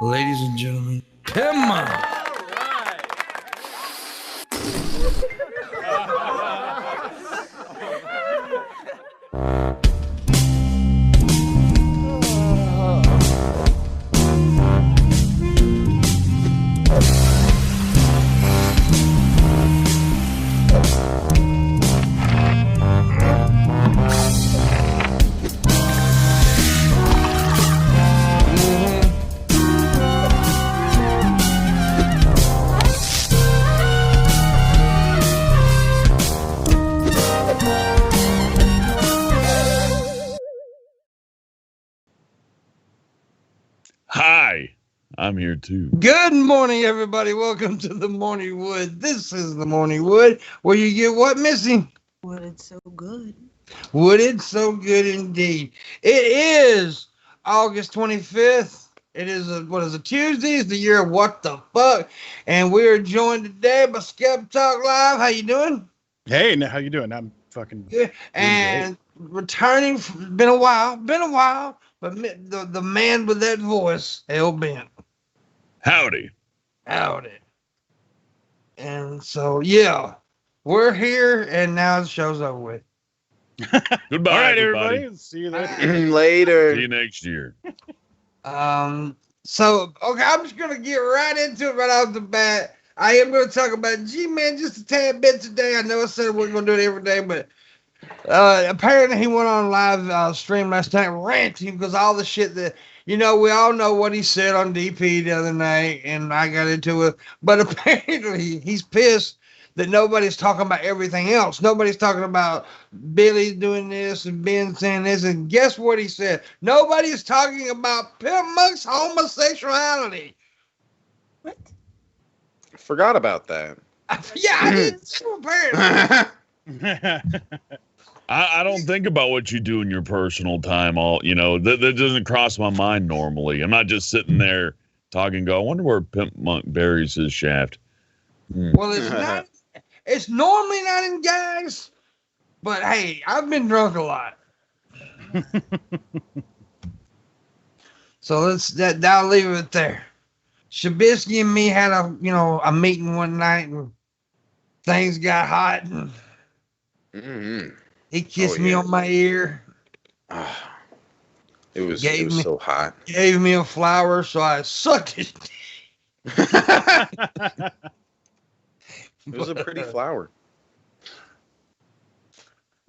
Ladies and gentlemen, Pimpmunk. Hi, I'm here too. Good morning, everybody. Welcome to the Morning Wood. This is the Morning Wood, where you get what, Missy? Wooded so good. Wooded so good indeed. It is August 25th. It is a Tuesday? It's the year of what the fuck. And we are joined today by Skep Talk Live. How you doing? Hey, how you doing? I'm fucking good. And returning, been a while, but the man with that voice, Hell Bent. Howdy. And so, yeah, we're here, and now the show's over with. Goodbye, all right, everybody. See you later. Later. See you next year. So, okay, I'm just going to get right into it right off the bat. I am going to talk about G-Man just a tad bit today. I know I said we're going to do it every day, but apparently he went on live stream last night ranting because all the shit that, we all know what he said on DP the other night, and I got into it. But apparently he's pissed that nobody's talking about everything else. Nobody's talking about Billy doing this and Ben saying this. And guess what he said? Nobody's talking about Pimpmunk's homosexuality. What? Forgot about that. Yeah, I did too, apparently. I don't think about what you do in your personal time. That doesn't cross my mind normally. I'm not just sitting there talking. I wonder where Pimpmunk buries his shaft. Well, it's not. It's normally not in guys, but hey, I've been drunk a lot. So I'll leave it there. Shabisky and me had a meeting one night, and things got hot, and he kissed me on my ear. It was so hot. Gave me a flower, so I sucked it. It was a pretty flower.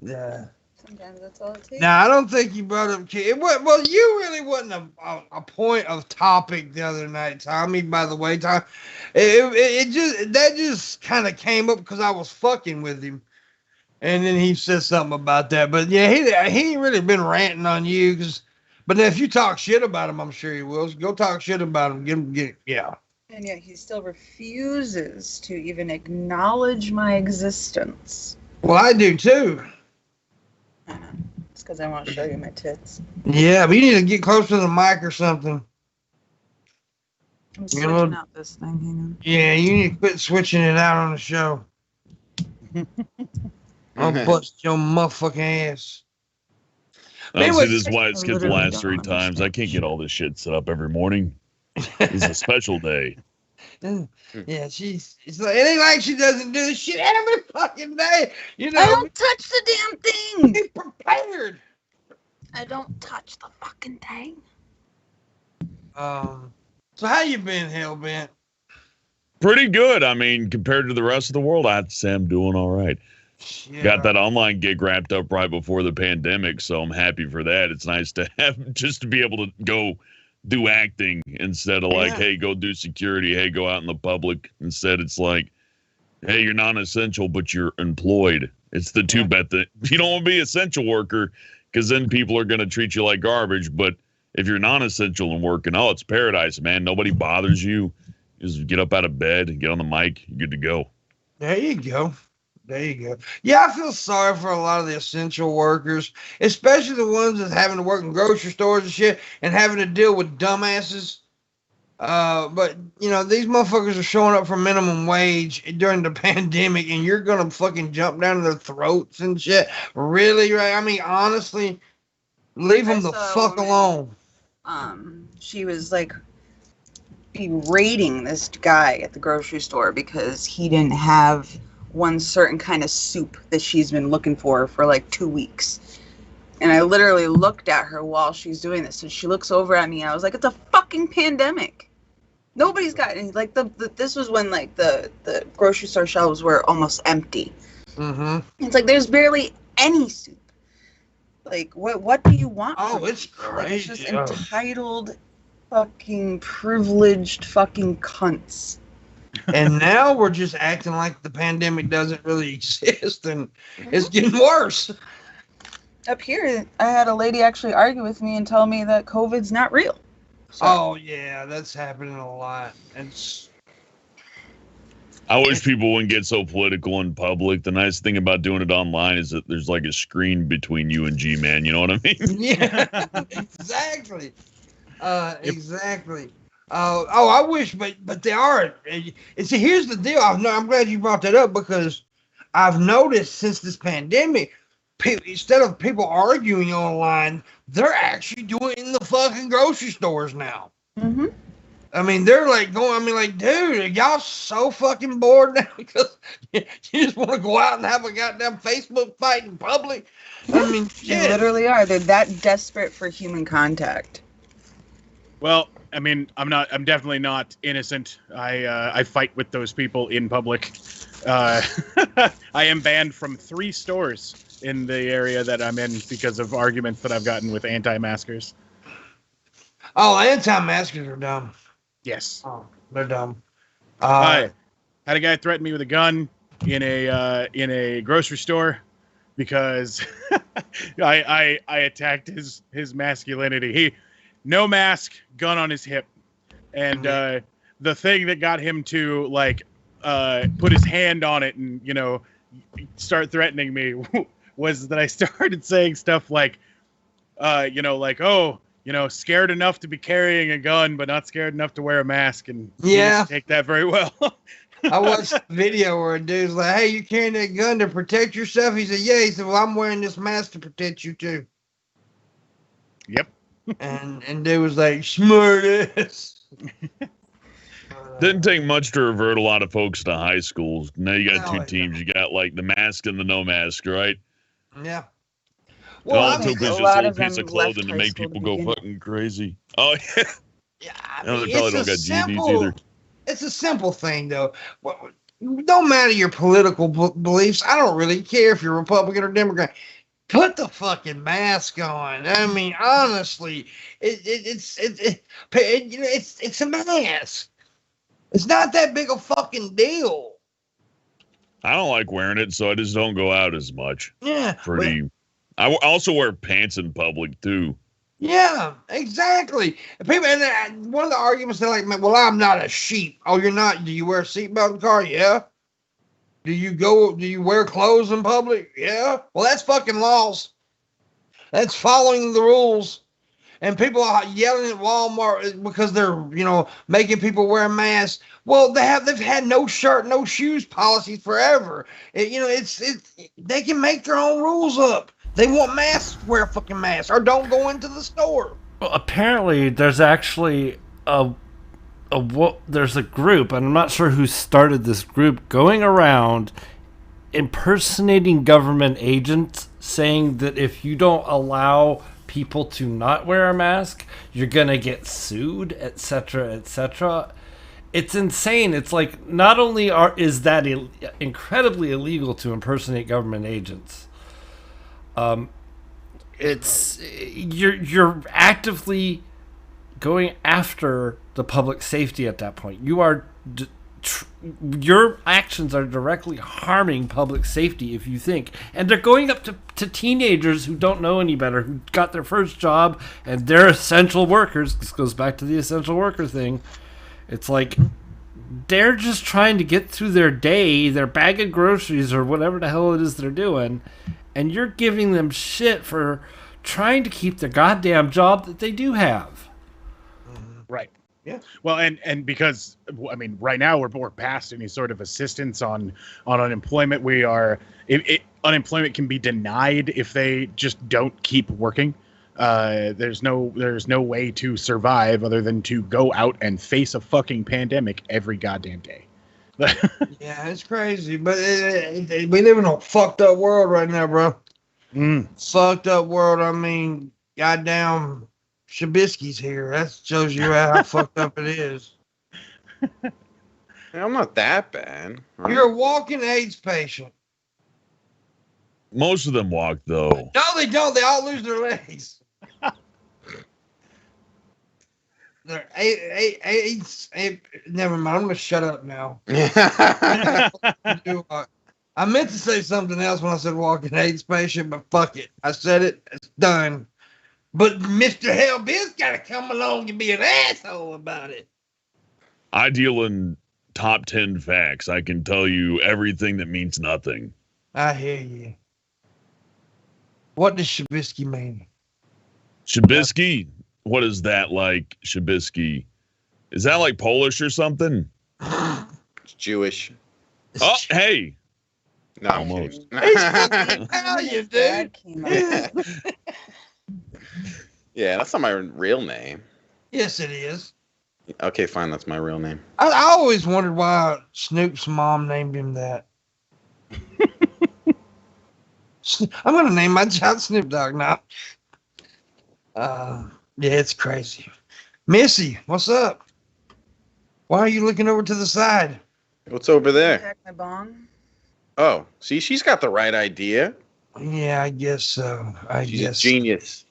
Yeah. Sometimes that's all it takes. Now, I don't think you brought up kids. Well, you really wasn't a point of topic the other night, Tommy, by the way, Tom. That just kind of came up because I was fucking with him. And then he said something about that. But yeah, he ain't really been ranting on you. But if you talk shit about him, I'm sure he will. So go talk shit about him. Yeah. And yet he still refuses to even acknowledge my existence. Well, I do too. I know. It's because I want to show you my tits. Yeah, but you need to get close to the mic or something. I'm switching out this thing. Hang on. Yeah, you need to quit switching it out on the show. I'll bust your motherfucking ass. Anyway, this is why it skipped the last 3 times. I can't get all this shit set up every morning. It's a special day. Yeah, it ain't like she doesn't do this shit every fucking day. I don't touch the damn thing. Be prepared. I don't touch the fucking thing. So how you been, Hellbent? Pretty good. I mean, compared to the rest of the world, I have to say I'm doing all right. Yeah. Got that online gig wrapped up right before the pandemic, so I'm happy for that. It's nice to have just to be able to go do acting instead of hey, go do security. Hey, go out in the public. Instead, it's like, hey, you're non-essential, but you're employed. It's the two bet that you don't want to be an essential worker because then people are going to treat you like garbage. But if you're non-essential and working, it's paradise, man. Nobody bothers you. Just get up out of bed and get on the mic. You're good to go. There you go. Yeah, I feel sorry for a lot of the essential workers, especially the ones that's having to work in grocery stores and shit and having to deal with dumbasses. But, these motherfuckers are showing up for minimum wage during the pandemic, and you're going to fucking jump down their throats and shit. Really, right? I mean, honestly, leave them the fuck alone. She was like berating this guy at the grocery store because he didn't have one certain kind of soup that she's been looking for like 2 weeks. And I literally looked at her while she's doing this, and she looks over at me, and I was like, "It's a fucking pandemic. Nobody's got any." Like this was when like the grocery store shelves were almost empty. Mm-hmm. It's like there's barely any soup. Like what do you want? Oh, it's Like, it's just crazy. entitled, fucking privileged, fucking cunts. And now we're just acting like the pandemic doesn't really exist, and it's getting worse. Up here, I had a lady actually argue with me and tell me that COVID's not real. So, Oh yeah, that's happening a lot. I wish people wouldn't get so political in public. The nice thing about doing it online is that there's like a screen between you and G-Man. You know what I mean? Yeah, exactly. Exactly. I wish, but they are. And see, here's the deal. I'm glad you brought that up, because I've noticed since this pandemic, instead of people arguing online, they're actually doing it in the fucking grocery stores now. mm-hmm. I mean, they're like going. I mean, like, dude, are y'all so fucking bored now because you just want to go out and have a goddamn Facebook fight in public? I mean, They shit. literally are. They're that desperate for human contact. Well, I mean, I'm definitely not innocent. I fight with those people in public. I am banned from 3 stores in the area that I'm in because of arguments that I've gotten with anti-maskers. Oh, anti-maskers are dumb. Yes. Oh, they're dumb. I had a guy threaten me with a gun in a grocery store because I attacked his masculinity. He no mask, gun on his hip, and the thing that got him to like put his hand on it and start threatening me was that I started saying stuff like scared enough to be carrying a gun, but not scared enough to wear a mask, and he didn't take that very well. I watched a video where a dude's like, "Hey, you carrying that gun to protect yourself?" He said, "Yeah." He said, "Well, I'm wearing this mask to protect you too." Yep. And dude was like, "Smart ass." Didn't take much to revert a lot of folks to high schools. Now you got No, two it teams. You got like the mask and the no mask, right? Yeah. Well, all I it mean, took was a just a lot little of piece them of clothing left to high make school people to go begin. fucking crazy. Oh, yeah. yeah, I No, they mean, probably it's don't a got GEDs simple. either. It's a simple thing, though. Don't matter your political beliefs. I don't really care if you're Republican or Democrat. Put the fucking mask on. I mean, honestly, it's a mask. It's not that big a fucking deal. I don't like wearing it, so I just don't go out as much. Yeah. I also wear pants in public too. Yeah, exactly. People, and one of the arguments they're like, "Well, I'm not a sheep." Oh, you're not? Do you wear a seatbelt in the car? Yeah. Do you wear clothes in public? Yeah. Well, that's fucking laws. That's following the rules. And people are yelling at Walmart because they're, making people wear masks. Well, they've had no shirt, no shoes policies forever. They can make their own rules up. They want masks, wear a fucking mask, or don't go into the store. Well, apparently there's actually there's a group, and I'm not sure who started this group, going around impersonating government agents, saying that if you don't allow people to not wear a mask, you're gonna get sued, etc., etc. It's insane. It's like, not only is that incredibly illegal to impersonate government agents, you're actively going after the public safety at that point. Your actions are directly harming public safety if you think. And they're going up to teenagers who don't know any better, who got their first job, and they're essential workers. This goes back to the essential worker thing. It's like, they're just trying to get through their day, their bag of groceries, or whatever the hell it is they're doing, and you're giving them shit for trying to keep the goddamn job that they do have. Right. Yeah. Well, and because, I mean, right now we're past any sort of assistance on unemployment. Unemployment can be denied if they just don't keep working. There's no way to survive other than to go out and face a fucking pandemic every goddamn day. Yeah, it's crazy, but we live in a fucked up world right now, bro. Fucked up world. I mean, goddamn, Shabisky's here. That shows you how fucked up it is. I'm not that bad. Right? You're a walking AIDS patient. Most of them walk, though. No, they don't. They all lose their legs. They're AIDS. Never mind. I'm gonna shut up now. I meant to say something else when I said walking AIDS patient, but fuck it. I said it. It's done. But Mr. Hellbent's got to come along and be an asshole about it. I deal in top 10 facts. I can tell you everything that means nothing. I hear you. What does Shabisky mean? Shabisky? What is that like, Shabisky? Is that like Polish or something? It's Jewish. Oh, hey. No, almost. Italian, dude. Yeah, that's not my real name. Yes, it is. Okay, fine. That's my real name. I always wondered why Snoop's mom named him that. I'm gonna name my child Snoop Dogg now. Yeah, it's crazy. Missy, what's up? Why are you looking over to the side? What's over there? Pack my bong. Oh, see, she's got the right idea. Yeah, I guess so. She's guess a genius.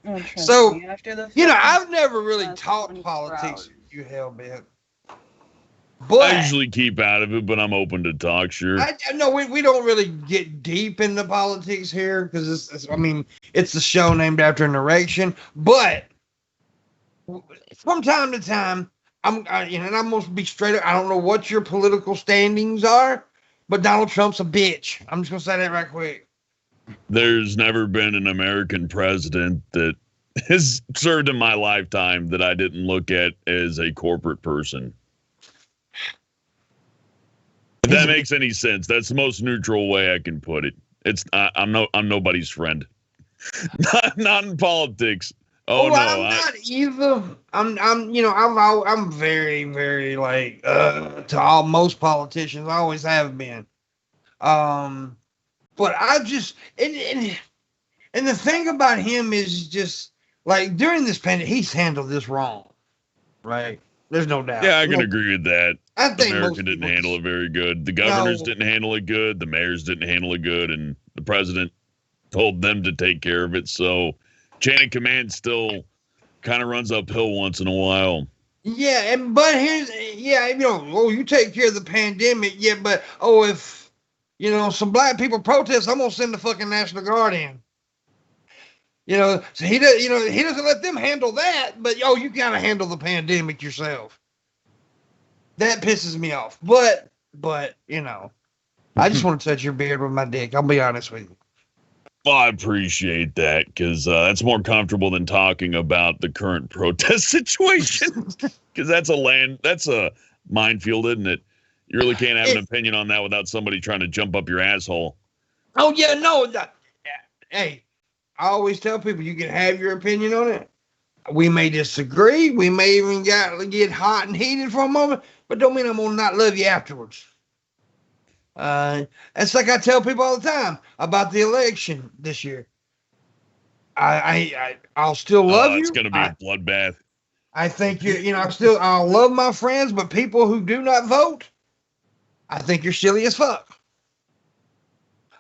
Oh, trust So, me, after the You know, fucking I've never really last talked 24 politics. hours. You hellbent. I But usually keep out of it, but I'm open to talk, sure. I know we don't really get deep into politics here because it's a show named after an erection. But from time to time, and I'm gonna be straight up. I don't know what your political standings are, but Donald Trump's a bitch. I'm just gonna say that right quick. There's never been an American president that has served in my lifetime that I didn't look at as a corporate person. If that makes any sense, that's the most neutral way I can put it. I'm nobody's friend. not in politics. Oh no, I'm not either. I'm very, very like to most politicians. I always have been. But I just and the thing about him is just like during this pandemic, he's handled this wrong, right? There's no doubt. Yeah, I can agree with that. I think America didn't handle it very good. The governors didn't handle it good. The mayors didn't handle it good, and the president told them to take care of it. So, chain of command still kind of runs uphill once in a while. Yeah, you take care of the pandemic. Yeah, but if some black people protest, I'm gonna send the fucking National Guard in. So he doesn't let them handle that, but you gotta handle the pandemic yourself. That pisses me off. But I just want to touch your beard with my dick. I'll be honest with you. Well, I appreciate that because that's more comfortable than talking about the current protest situation. Because that's a minefield, isn't it? You really can't have an opinion on that without somebody trying to jump up your asshole. Oh yeah, no. Hey, I always tell people you can have your opinion on it. We may disagree. We may even get hot and heated for a moment, but don't mean I'm gonna not love you afterwards. It's like I tell people all the time about the election this year. I'll still love you. It's gonna be a bloodbath. I think I'll love my friends, but people who do not vote, I think you're silly as fuck.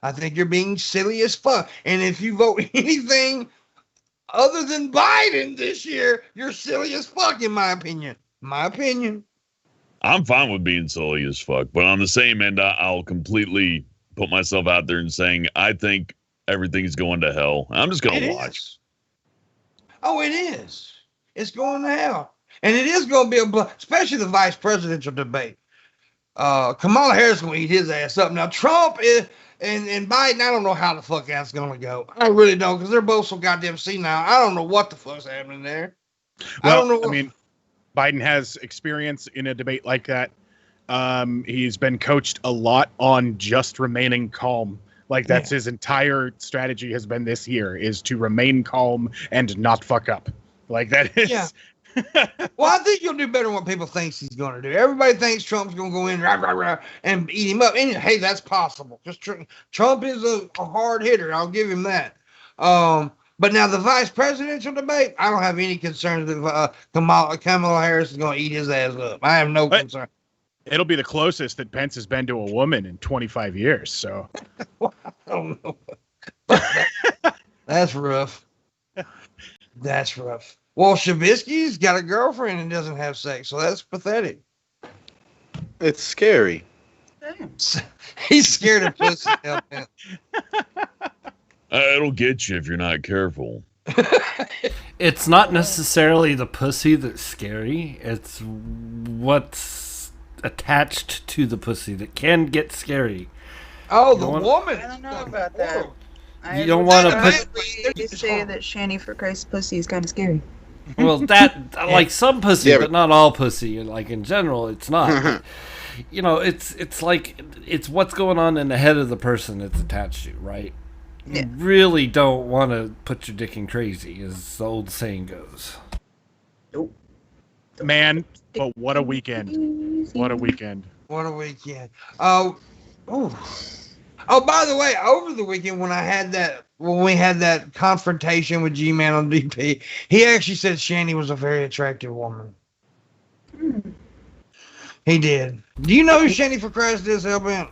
I think you're being silly as fuck. And if you vote anything other than Biden this year, you're silly as fuck, in my opinion. I'm fine with being silly as fuck, but on the same end, I'll completely put myself out there and saying I think everything's going to hell. I'm just going to watch. Oh, it is. It's going to hell. And it is going to be especially the vice presidential debate. Kamala Harris going to eat his ass up. Now, Trump and Biden, I don't know how the fuck that's going to go. I really don't, because they're both so goddamn senile. I don't know what the fuck's happening there. Well, Biden has experience in a debate like that. He's been coached a lot on just remaining calm Like that's his entire strategy has been this year is to remain calm and not fuck up. Like that is. Yeah. Well, I think you'll do better than what people think he's going to do. Everybody thinks Trump's going to go in rah, rah, rah, and eat him up. And hey, that's possible. Because Trump is a hard hitter. I'll give him that. But now the vice presidential debate, I don't have any concerns that Kamala Harris is going to eat his ass up. I have no concern. It'll be the closest that Pence has been to a woman in 25 years. So I don't know. That's rough. That's rough. Well, Shabisky's got a girlfriend and doesn't have sex, so that's pathetic. It's scary. Damn. He's scared of pussy. It'll get you if you're not careful. It's not necessarily the pussy that's scary. It's what's attached to the pussy that can get scary. Oh, the woman. I don't know about that. You don't want to put. They say that Shanny for Christ's pussy is kind of scary. Well, that like some pussy, Yeah, but not all pussy. Like in general, it's not. You know, it's like it's what's going on in the head of the person it's attached to, right? Yeah. You really don't want to put your dick in crazy, as the old saying goes. Nope. man, but what a weekend! What a weekend! What a weekend. Oh, by the way, over the weekend when we had that confrontation with G-Man on DP, he actually said Shanny was a very attractive woman. He did. Do you know who Shanny for Christ is, Hellbent?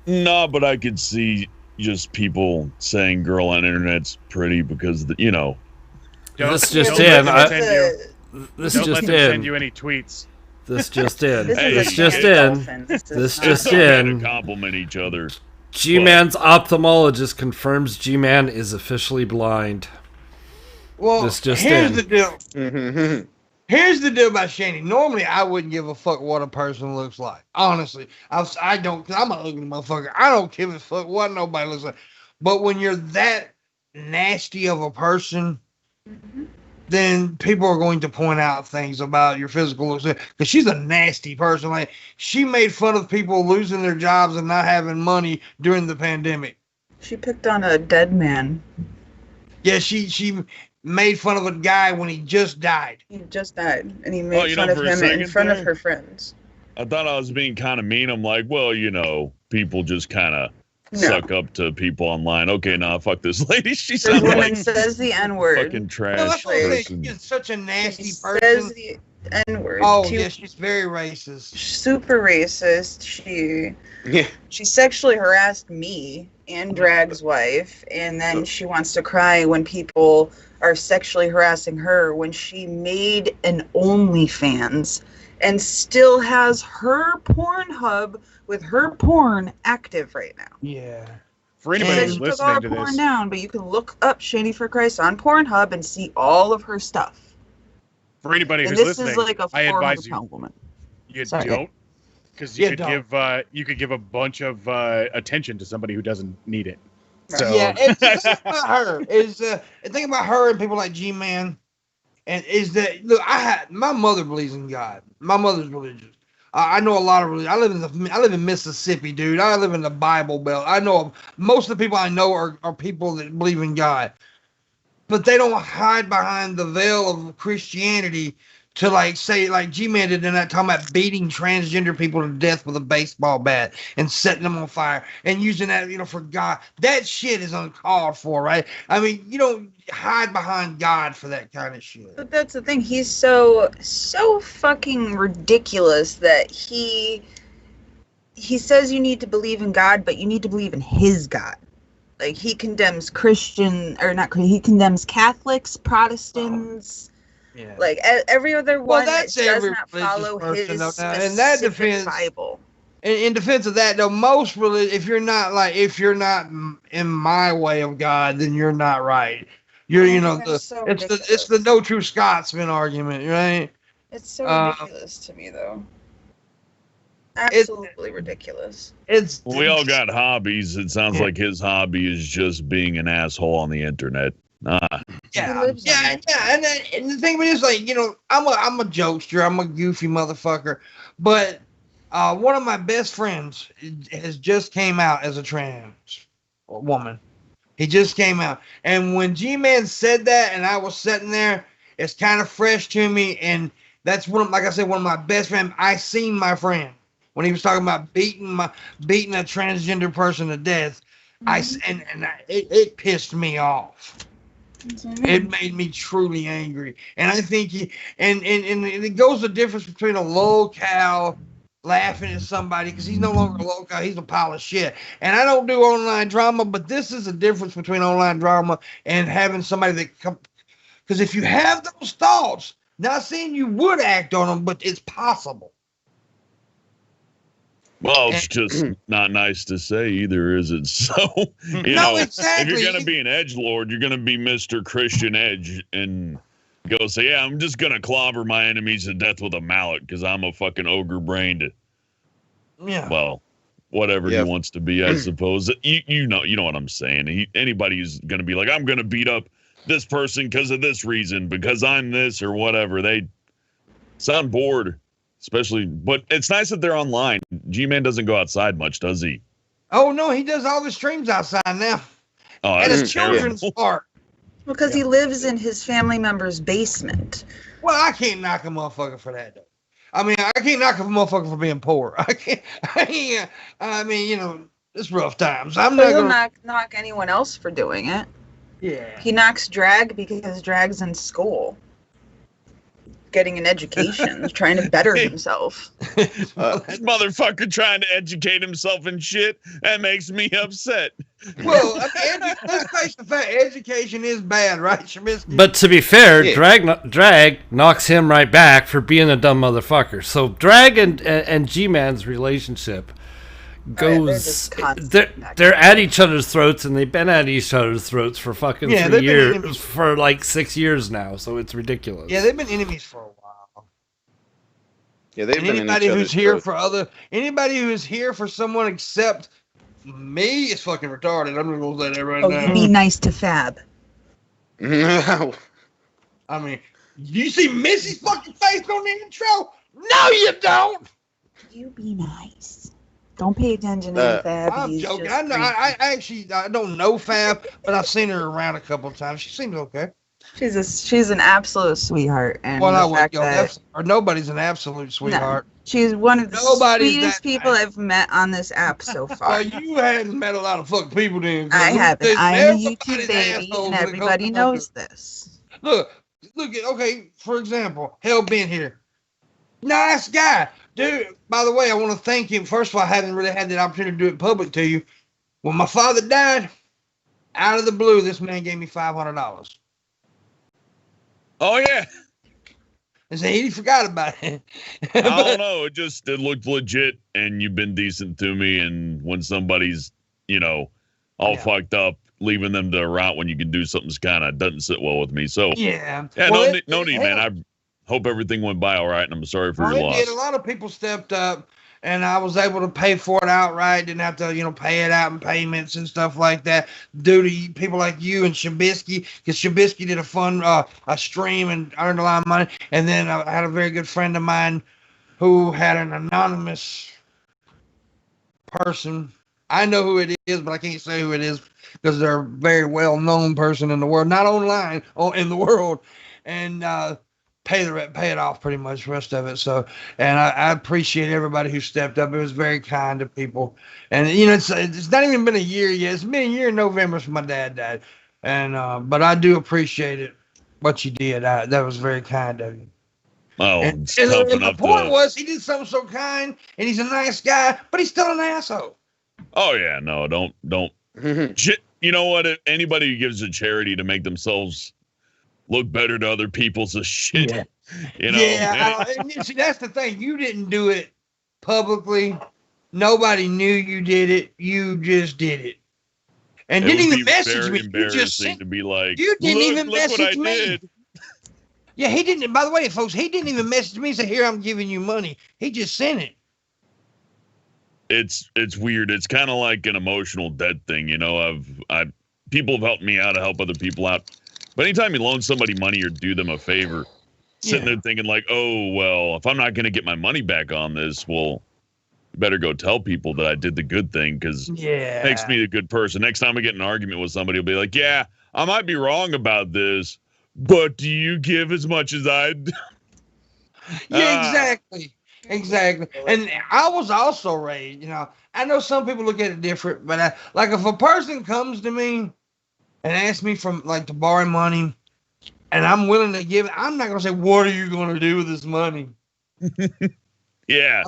No, but I could see just people saying girl on internet's pretty because, This just don't in. let them send you- This don't just let them send in. you any tweets. This just in. This This just in. This just to in. compliment each other. G-Man's ophthalmologist confirms G-Man is officially blind. Well, This just here's in. the deal. Mm-hmm. Here's the deal about Shanny. Normally, I wouldn't give a fuck what a person looks like. Honestly, I don't. Cause I'm an ugly motherfucker. I don't give a fuck what nobody looks like. But when you're that nasty of a person, then people are going to point out things about your physical looks. Because she's a nasty person. Like she made fun of people losing their jobs and not having money during the pandemic. She picked on a dead man. Yeah, she made fun of a guy when he just died. He just died, and he made fun of for a him in second front of there, her friends. I thought I was being kind of mean. I'm like, well, people just kind of suck up to people online. Okay, nah, fuck this lady. She This sounds woman like says the N-word. fucking No, trash that's what I'm saying. person. She's such a nasty She person. says the N-word. Oh, She- yeah, she's very racist. super racist. Yeah. She sexually harassed me and Drag's wife, and then she wants to cry when people are sexually harassing her when she made an OnlyFans and still has her Pornhub with her porn active right now. Yeah. For She anybody said who's she took all her listening to porn this, down, but you can look up Shanny for Christ on Pornhub and see all of her stuff. for anybody And who's this listening, is like a I advise 400-pound you woman. you Sorry. don't, because you Yeah, could don't. you could give a bunch of attention to somebody who doesn't need it. So Yeah, it's about her. Is the thing about her and people like G-Man, and is that look, my mother believes in God. My mother's religious. I know a lot of religion. I live in Mississippi, dude. I live in the Bible Belt. I know most of the people I know are people that believe in God, but they don't hide behind the veil of Christianity to say G-Man did in that talking about beating transgender people to death with a baseball bat and setting them on fire and using that, for God. That shit is uncalled for, right? I mean, you don't hide behind God for that kind of shit. But that's the thing. He's so fucking ridiculous that he says you need to believe in God, but you need to believe in his God. Like he condemns he condemns Catholics, Protestants. Yeah. Like every other one that that's does every not religious follow person, his though, now. specific In that defense, Bible. In defense of that, though, most if you're not in my way of God, then you're not right. You're, That's so it's the no true Scotsman argument, right? It's so ridiculous to me, though. Absolutely ridiculous. We all got hobbies. It sounds like his hobby is just being an asshole on the internet. Yeah, He lives on yeah, it. yeah. And the thing about it is, I'm a jokester. I'm a goofy motherfucker. But One of my best friends has just came out as a trans woman. He just came out. And when G-Man said that and I was sitting there, it's kind of fresh to me. And that's like I said, one of my best friends. I seen my friend when he was talking about beating a transgender person to death. It pissed me off. It made me truly angry. And I think and it goes the difference between a lolcow laughing at somebody, because he's no longer a lolcow, he's a pile of shit. And I don't do online drama, but this is a difference between online drama and having somebody that because if you have those thoughts, not saying you would act on them, but it's possible. Well, it's just not nice to say either, is it? So, you know, exactly. If you're going to be an edgelord, you're going to be Mr. Christian Edge and go say, yeah, I'm just going to clobber my enemies to death with a mallet because I'm a fucking ogre-brained. Yeah. Well, whatever he wants to be, I suppose. You know what I'm saying. Anybody who's going to be like, I'm going to beat up this person because of this reason, because I'm this or whatever, they sound bored. Especially, but it's nice that they're online. G-Man doesn't go outside much, does he? Oh, no, he does all the streams outside now. Oh, at his children's park. Well, because he lives in his family member's basement. Well, I can't knock a motherfucker for that, though. I mean, I can't knock a motherfucker for being poor. I mean, you know, it's rough times. I'm not He'll going to knock anyone else for doing it. Yeah. He knocks drag because drag's in school, getting an education, trying to better himself. This motherfucker trying to educate himself and shit. That makes me upset. Well, I mean, let's face the fact, education is bad, right, Shabisky? But to be fair, drag knocks him right back for being a dumb motherfucker. So drag and G-Man's relationship goes they're at each other's throats, and they've been at each other's throats for fucking 3 years, for like 6 years now, so it's ridiculous. Yeah, they've been enemies for a while. Yeah, they've been anybody who's here for anybody who is here for someone except me is fucking retarded. I'm gonna say that right now. Oh, be nice to Fab. No. I mean, you see Missy's fucking face on the intro? No, you don't. You be nice. Don't pay attention to Fab. I'm joking. I don't know Fab, but I've seen her around a couple of times. She seems okay. She's an absolute sweetheart, and nobody's an absolute sweetheart. No, she's one of the sweetest people I've met on this app so far. Well, you haven't met a lot of fucking people then. I haven't. I'm a YouTube baby, and everybody knows this. Look. Okay, for example, Hell been here. Nice guy. Dude, by the way, I want to thank him. First of all, I haven't really had that opportunity to do it public to you. When my father died, out of the blue, this man gave me $500. Oh, yeah. And so he forgot about it. I don't know. It looked legit, and you've been decent to me. And when somebody's, all fucked up, leaving them to rot when you can do something kind of doesn't sit well with me. So, yeah. No need, man. I hope everything went by all right, and I'm sorry for your loss. A lot of people stepped up, and I was able to pay for it outright. Didn't have to, pay it out in payments and stuff like that. Due to people like you and Shabisky, because Shabisky did a fun a stream and earned a lot of money. And then I had a very good friend of mine who had an anonymous person. I know who it is, but I can't say who it is because they're a very well-known person in the world, not online, in the world, and pay it off pretty much the rest of it. So, and I appreciate everybody who stepped up. It was very kind of people. And it's not even been a year yet. It's been a year in November since my dad died. And but I do appreciate it, what you did. That was very kind of you. Oh, and the point was he did something so kind, and he's a nice guy, but he's still an asshole. Oh yeah, no, don't. You know what? Anybody who gives a charity to make themselves look better to other people's a shit. Yeah. Yeah. See, that's the thing. You didn't do it publicly. Nobody knew you did it. You just did it. And didn't even message me. You just sent, to be like, you didn't even message me. Did. Yeah, he didn't. By the way, folks, he didn't even message me and say, "Here, I'm giving you money." He just sent it. It's weird. It's kind of like an emotional debt thing, people have helped me out to help other people out. But anytime you loan somebody money or do them a favor, sitting there thinking like, oh, well, if I'm not going to get my money back on this, well, better go tell people that I did the good thing because it makes me a good person. Next time I get in an argument with somebody, I'll be like, yeah, I might be wrong about this, but do you give as much as I do? Yeah, exactly. And I was also raised, you know, I know some people look at it different, but like if a person comes to me and asks me to borrow money and I'm willing to give it, I'm not going to say, what are you going to do with this money? Yeah.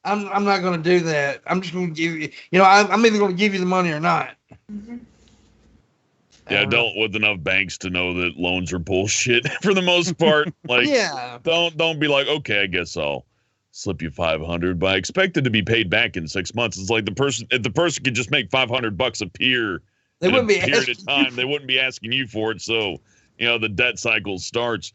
I'm not going to do that. I'm just going to give you, you know, I'm either going to give you the money or not. Mm-hmm. Yeah, I dealt with enough banks to know that loans are bullshit for the most part. Like, don't be like, okay, I guess I'll slip you $500, but I expect it to be paid back in 6 months. It's like if the person could just make $500 appear they wouldn't be period of time, they wouldn't be asking you for it. So, you know, the debt cycle starts.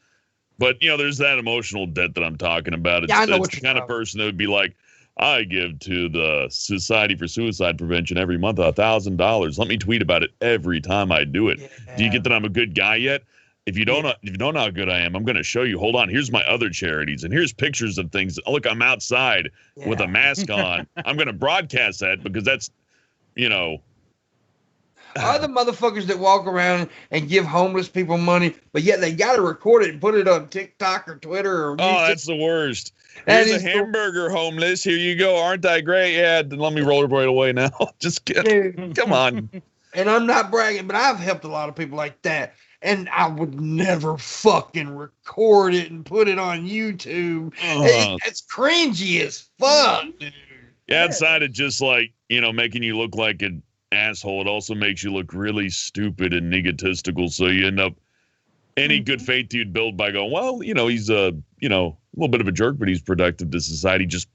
But, you know, there's that emotional debt that I'm talking about. It's the kind of person that would be like, I give to the Society for Suicide Prevention every month $1,000. Let me tweet about it every time I do it. Yeah. Do you get that I'm a good guy yet? If you don't know how good I am, I'm going to show you. Hold on. Here's my other charities, and here's pictures of things. Look, I'm outside with a mask on. I'm going to broadcast that because that's, you know. Other motherfuckers that walk around and give homeless people money, but yet they got to record it and put it on TikTok or Twitter or YouTube. Oh, that's the worst. Here's a hamburger, homeless. Here you go. Aren't I great? Yeah, then let me rollerblade away now. Just kidding. Come on. And I'm not bragging, but I've helped a lot of people like that. And I would never fucking record it and put it on YouTube. It's cringy as fuck, dude. Yeah, outside of just like, you know, making you look like an asshole, it also makes you look really stupid and egotistical. So you end up any good faith you'd build by going, well, you know, he's a little bit of a jerk, but he's productive to society. Just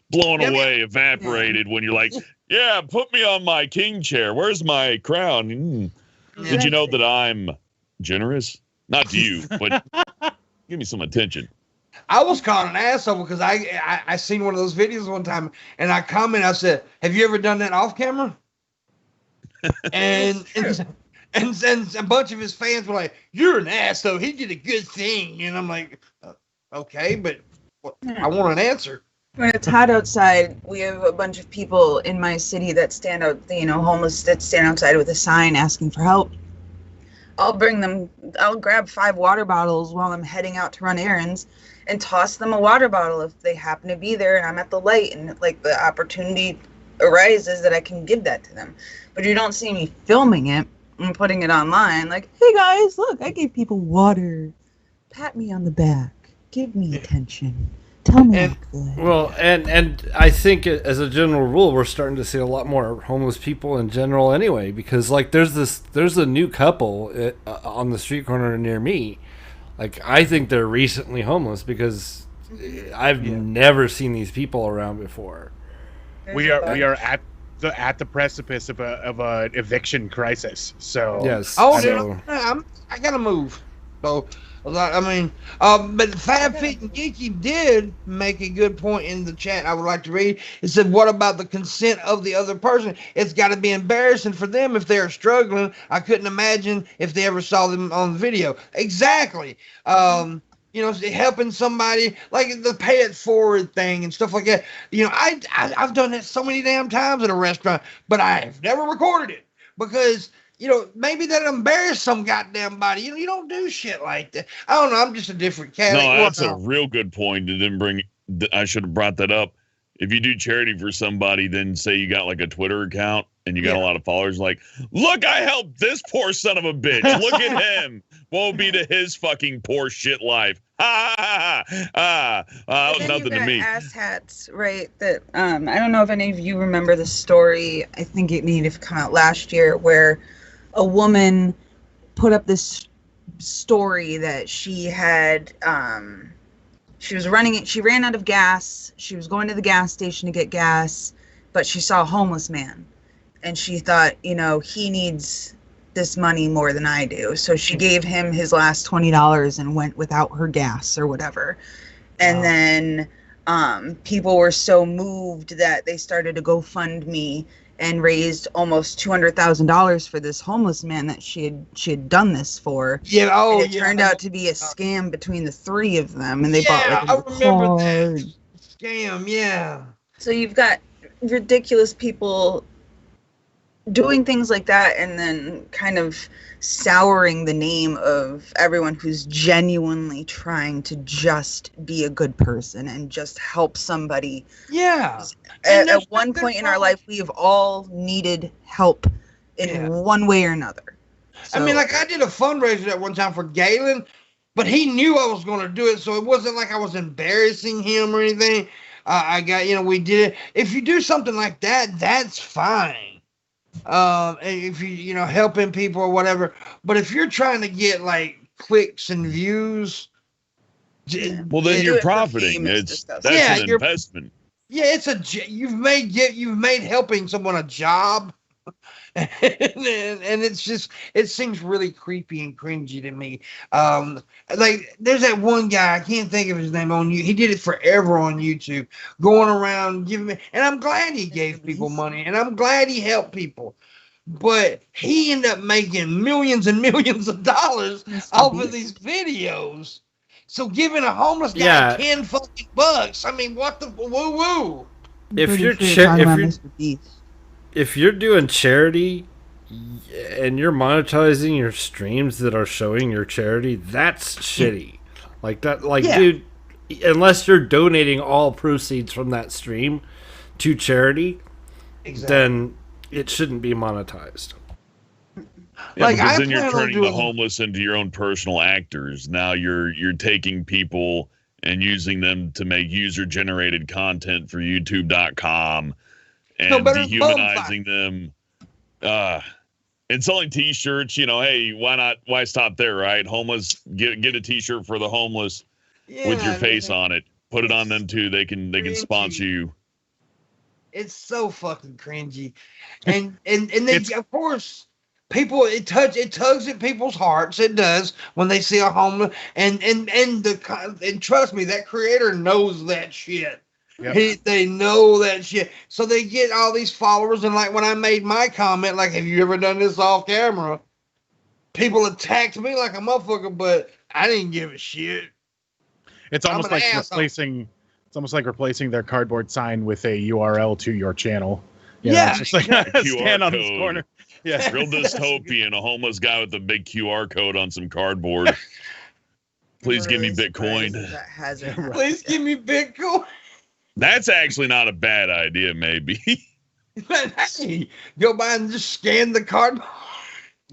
blown away, evaporated when you're like, yeah, put me on my king chair. Where's my crown? Did you know that I'm generous? Not to you, but give me some attention. I was called an asshole because I seen one of those videos one time and I commented, I said, have you ever done that off camera? and a bunch of his fans were like, you're an asshole. He did a good thing. And I'm like, okay, but I want an answer. When it's hot outside, we have a bunch of people in my city that stand out, you know, homeless that stand outside with a sign asking for help. I'll grab 5 water bottles while I'm heading out to run errands and toss them a water bottle if they happen to be there and I'm at the light and like the opportunity arises that I can give that to them. But you don't see me filming it and putting it online like, hey guys, look, I gave people water. Pat me on the back. Give me attention. Tell me. And I think as a general rule, we're starting to see a lot more homeless people in general anyway, because like there's a new couple on the street corner near me. Like I think they're recently homeless because I've never seen these people around before. We are at the precipice of a eviction crisis. So yes. I gotta move. So I mean, but Fab Fit and Geeky did make a good point in the chat I would like to read. It said, what about the consent of the other person? It's got to be embarrassing for them if they're struggling. I couldn't imagine if they ever saw them on the video. Exactly. You know, helping somebody, like the pay it forward thing and stuff like that. You know, I've done that so many damn times at a restaurant, but I've never recorded it because, you know, maybe that embarrassed some goddamn body. You know, you don't do shit like that. I don't know. I'm just a different cat. No, that's a real good point. I should have brought that up. If you do charity for somebody, then say you got like a Twitter account and you got a lot of followers, like, look, I helped this poor son of a bitch. Look at him. Woe be to his fucking poor shit life. That was nothing to me. Ass hats, right? That I don't know if any of you remember the story. I think it needed to come out last year, where a woman put up this story that she had. She was running it. She ran out of gas. She was going to the gas station to get gas, but she saw a homeless man, and she thought, you know, he needs this money more than I do. So she gave him his last $20 and went without her gas or whatever. And then people were so moved that they started to GoFundMe and raised almost $200,000 for this homeless man that she had done this for. Yeah. Oh, and it turned out to be a scam between the 3 of them, and they bought like I remember that scam. Yeah. So you've got ridiculous people doing things like that and then kind of souring the name of everyone who's genuinely trying to just be a good person and just help somebody. Yeah. At one point in our life, we've all needed help in one way or another. So, I mean, like, I did a fundraiser at one time for Galen, but he knew I was going to do it, so it wasn't like I was embarrassing him or anything. I got, we did it. If you do something like that, that's fine. If you, helping people or whatever. But if you're trying to get, like, clicks and views, well, then you're profiting. That's an investment. Yeah, you've made helping someone a job. and it seems really creepy and cringy to me. Like, there's that one guy, I can't think of his name on you. He did it forever on YouTube, going around giving me, and I'm glad he gave people money, and I'm glad he helped people. But he ended up making millions and millions of dollars off of these videos. So giving a homeless guy $10 fucking bucks, I mean, what the woo woo? If you're doing charity and you're monetizing your streams that are showing your charity, that's shitty. Like that, dude, unless you're donating all proceeds from that stream to charity, then it shouldn't be monetized. Yeah, because then you're turning the homeless into your own personal actors. Now you're taking people and using them to make user-generated content for YouTube.com and dehumanizing them. And selling T-shirts. Hey, why stop there, right? Homeless, get a T-shirt for the homeless with your face on it. Put it on them too. They can sponsor you. It's so fucking cringy, and then of course. People, it tugs at people's hearts. It does when they see a homeless, and trust me, that creator knows that shit. Yep. They know that shit, so they get all these followers. And like when I made my comment, like, "Have you ever done this off camera?" People attacked me like a motherfucker, but I didn't give a shit. It's almost like replacing. It's almost like replacing their cardboard sign with a URL to your channel. It's just like stand on this corner. Yeah, real dystopian. A homeless guy with a big QR code on some cardboard. Please give me Bitcoin. Please give me Bitcoin. That's actually not a bad idea, maybe. Hey, go by and just scan the cardboard.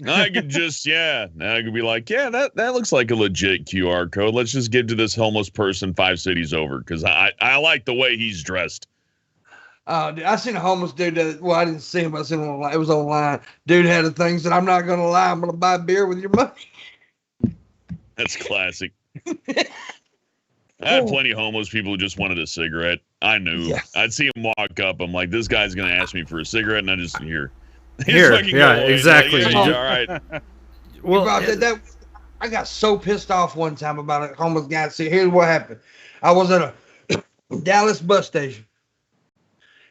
I could just, I could be like, that looks like a legit QR code. Let's just give to this homeless person 5 cities over because I like the way he's dressed. Dude, I seen a homeless dude I didn't see him, but I seen him online. It was online. Dude had the things that I'm not going to lie. I'm going to buy beer with your money. That's classic. I had plenty of homeless people who just wanted a cigarette. I knew. Yes. I'd see him walk up. I'm like, this guy's going to ask me for a cigarette, and I just here. Exactly. Like, all right. Well, I got so pissed off one time about a homeless guy. See, here's what happened. I was at a Dallas bus station.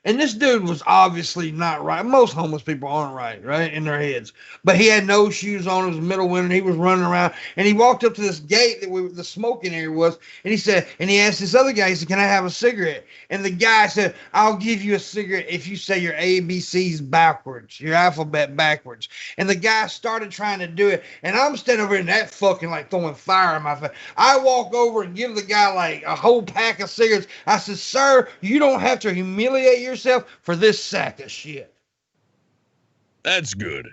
And this dude was obviously not right. Most homeless people aren't right in their heads. But he had no shoes on. It was middle winter. And he was running around. And he walked up to this gate that the smoking area was. And he asked this other guy, he said, "Can I have a cigarette?" And the guy said, "I'll give you a cigarette if you say your ABCs backwards, your alphabet backwards." And the guy started trying to do it. And I'm standing over in that fucking like throwing fire in my face. I walk over and give the guy like a whole pack of cigarettes. I said, "Sir, you don't have to humiliate yourself for this sack of shit." That's good.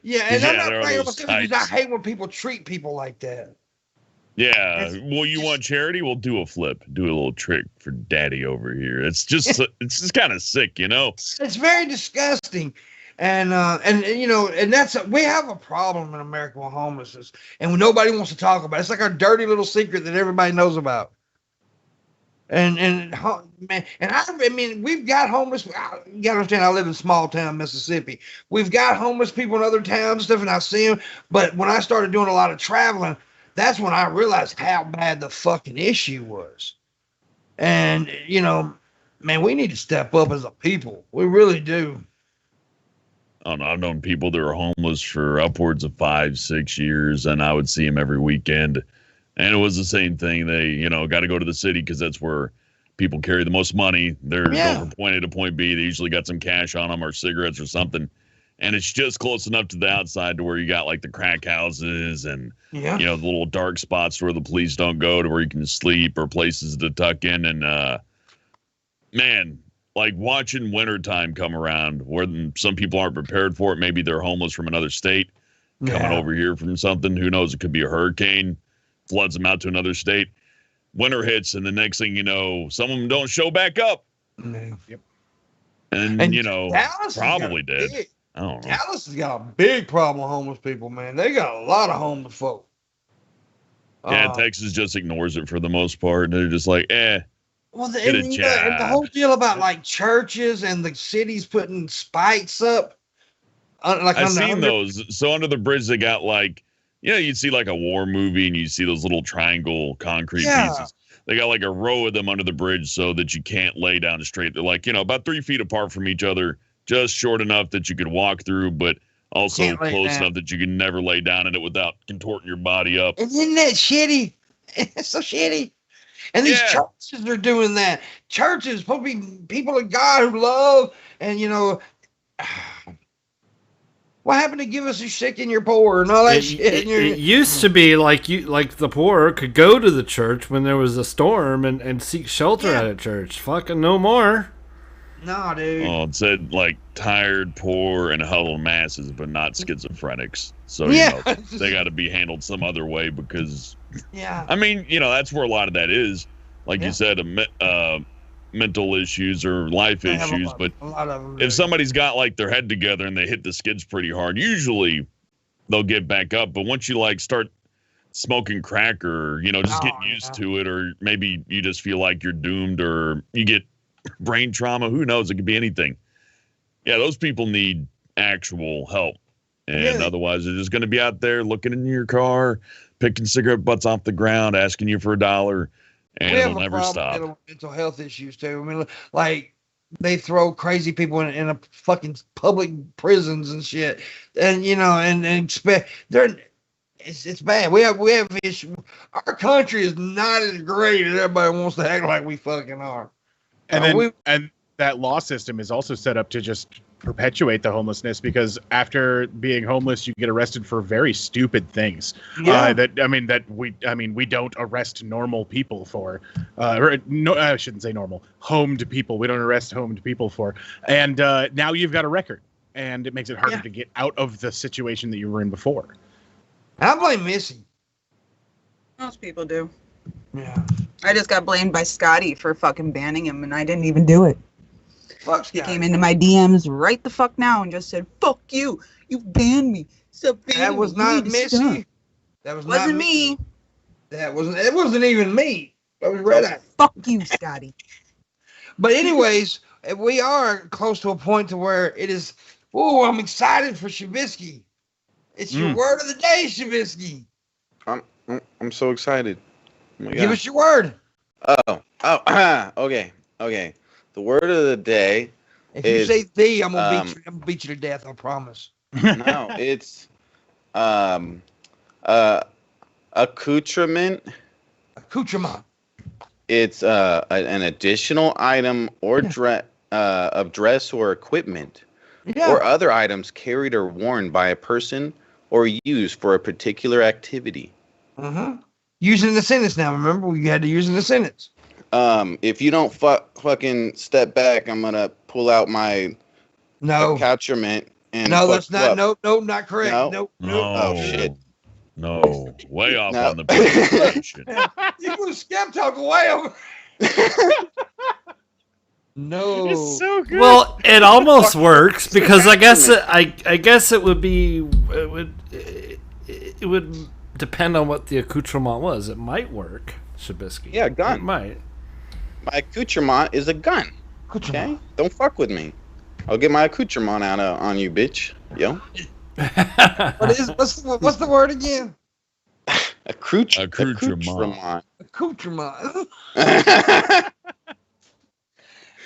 Yeah, and I'm not playing with because I hate when people treat people like that. Yeah, well, you want charity? We'll do a flip, do a little trick for Daddy over here. It's just kind of sick, It's very disgusting, and that's we have a problem in America with homelessness, and nobody wants to talk about it. It's like our dirty little secret that everybody knows about. And man, and I mean, we've got homeless. You gotta understand, I live in small town Mississippi. We've got homeless people in other towns and stuff, and I see them. But when I started doing a lot of traveling, that's when I realized how bad the fucking issue was. And man, we need to step up as a people. We really do. I don't know. I've known people that were homeless for upwards of 5-6 years, and I would see them every weekend. And it was the same thing. They, got to go to the city because that's where people carry the most money. They're going from point A to point B. They usually got some cash on them or cigarettes or something. And it's just close enough to the outside to where you got like the crack houses and, you know, the little dark spots where the police don't go, to where you can sleep, or places to tuck in. And, man, like watching wintertime come around where some people aren't prepared for it. Maybe they're homeless from another state coming over here from something. Who knows? It could be a hurricane, floods them out to another state. Winter hits, and the next thing you know, some of them don't show back up. Yep. And you know, Dallas probably dead. I don't know. Dallas has got a big problem with homeless people, man. They got a lot of homeless folk. Yeah, Texas just ignores it for the most part. They're just like, Well, get a and job. the whole deal about like churches and the cities putting spikes up. I've seen those. So under the bridge, they got like, you know, you'd see like a war movie and you see those little triangle concrete pieces. They got like a row of them under the bridge so that you can't lay down straight. They're like, you know, about 3 feet apart from each other, just short enough that you could walk through, but also close enough that you can never lay down in it without contorting your body up. And isn't that shitty? It's so shitty. And these churches are doing that. Churches, people of God who love, and you know, what happened to give us your sick and your poor and all that shit? It used to be like the poor could go to the church when there was a storm and seek shelter at a church. Fucking no more. No, dude. Oh, it said like tired, poor, and huddled masses, but not schizophrenics. So you know, they got to be handled some other way because. Yeah. I mean, you know, that's where a lot of that is. Like you said, mental issues or life issues. But if somebody's got like their head together and they hit the skids pretty hard, usually they'll get back up. But once you like start smoking crack or, you know, just getting used to it, or maybe you just feel like you're doomed, or you get brain trauma, who knows? It could be anything. Yeah, those people need actual help. And otherwise they're just going to be out there looking in your car, picking cigarette butts off the ground, asking you for $1, and it'll never stop. Mental health issues too. I mean, like they throw crazy people in a fucking public prisons and shit, and you know, and expect it's bad. We have issues. Our country is not as great as everybody wants to act like we fucking are. And and that law system is also set up to just perpetuate the homelessness, because after being homeless you get arrested for very stupid things we don't arrest normal people for, I shouldn't say normal, homed people. We don't arrest homed people for, and now you've got a record, and it makes it harder to get out of the situation that you were in before. I blame Missy. Most people do. Yeah. I just got blamed by Scotty for fucking banning him, and I didn't even do it. He came into my DMs right the fuck now and just said, "Fuck you! You banned me." So that was not Missy. That wasn't me. That wasn't. It wasn't even me. That was Red Eye. Fuck you, Scotty. But anyways, we are close to a point to where it is. Oh, I'm excited for Shabisky. It's your word of the day, Shabisky. I'm so excited. Oh Give us your word. Okay. The word of the day. If you say "the," I'm gonna beat you to death. I promise. No, it's accoutrement. Accoutrement. It's an additional item or of dress or equipment, or other items carried or worn by a person or used for a particular activity. Using the sentence now. Remember, you had to use in the sentence. If you don't fucking step back, I'm gonna pull out my accoutrement and that's not. Nope, not correct. Nope. Oh shit. No, way off on the direction. You put a skeptic away over. No. It's so good. Well, it almost works because I guess it would be it would depend on what the accoutrement was. It might work, Shabisky. Yeah, gun. It might. My accoutrement is a gun. Okay, don't fuck with me. I'll get my accoutrement out on you, bitch. Yo. What's the word again? Accoutrement. Accoutrement.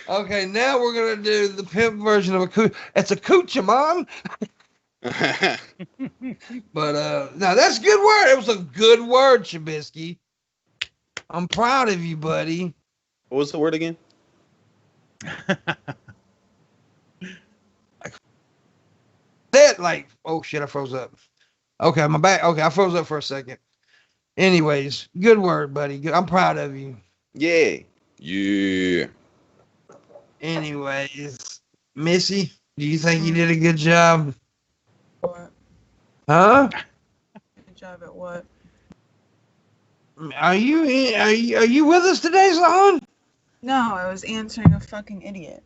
Okay, now we're gonna do the pimp version of It's accoutrement. But no, that's a good word. It was a good word, Shabisky. I'm proud of you, buddy. What was the word again? That like, oh shit, I froze up. Okay, my back. Okay, I froze up for a second. Anyways, good word, buddy. Good. I'm proud of you. Yeah. Yeah. Anyways, Missy, do you think you did a good job? What? Huh? Good job at what? Are you with us today, son? No, I was answering a fucking idiot.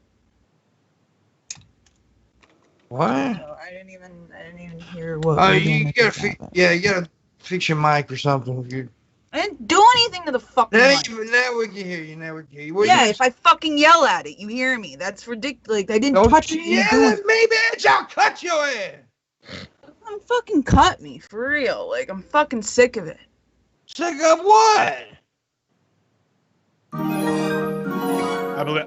What? So I didn't even hear what. Oh, we were you doing gotta at the fix. job. Yeah, you gotta fix your mic or something. I didn't do anything to the fucking Now, mic. now we can hear you. Now we can hear you. What Yeah, you, if I fucking yell at it, you hear me. That's ridiculous. Like, I didn't don't touch you it. yell at me, bitch! I'll cut your ass. I'm fucking cut me for real. Like, I'm fucking sick of it. Sick of what? I believe.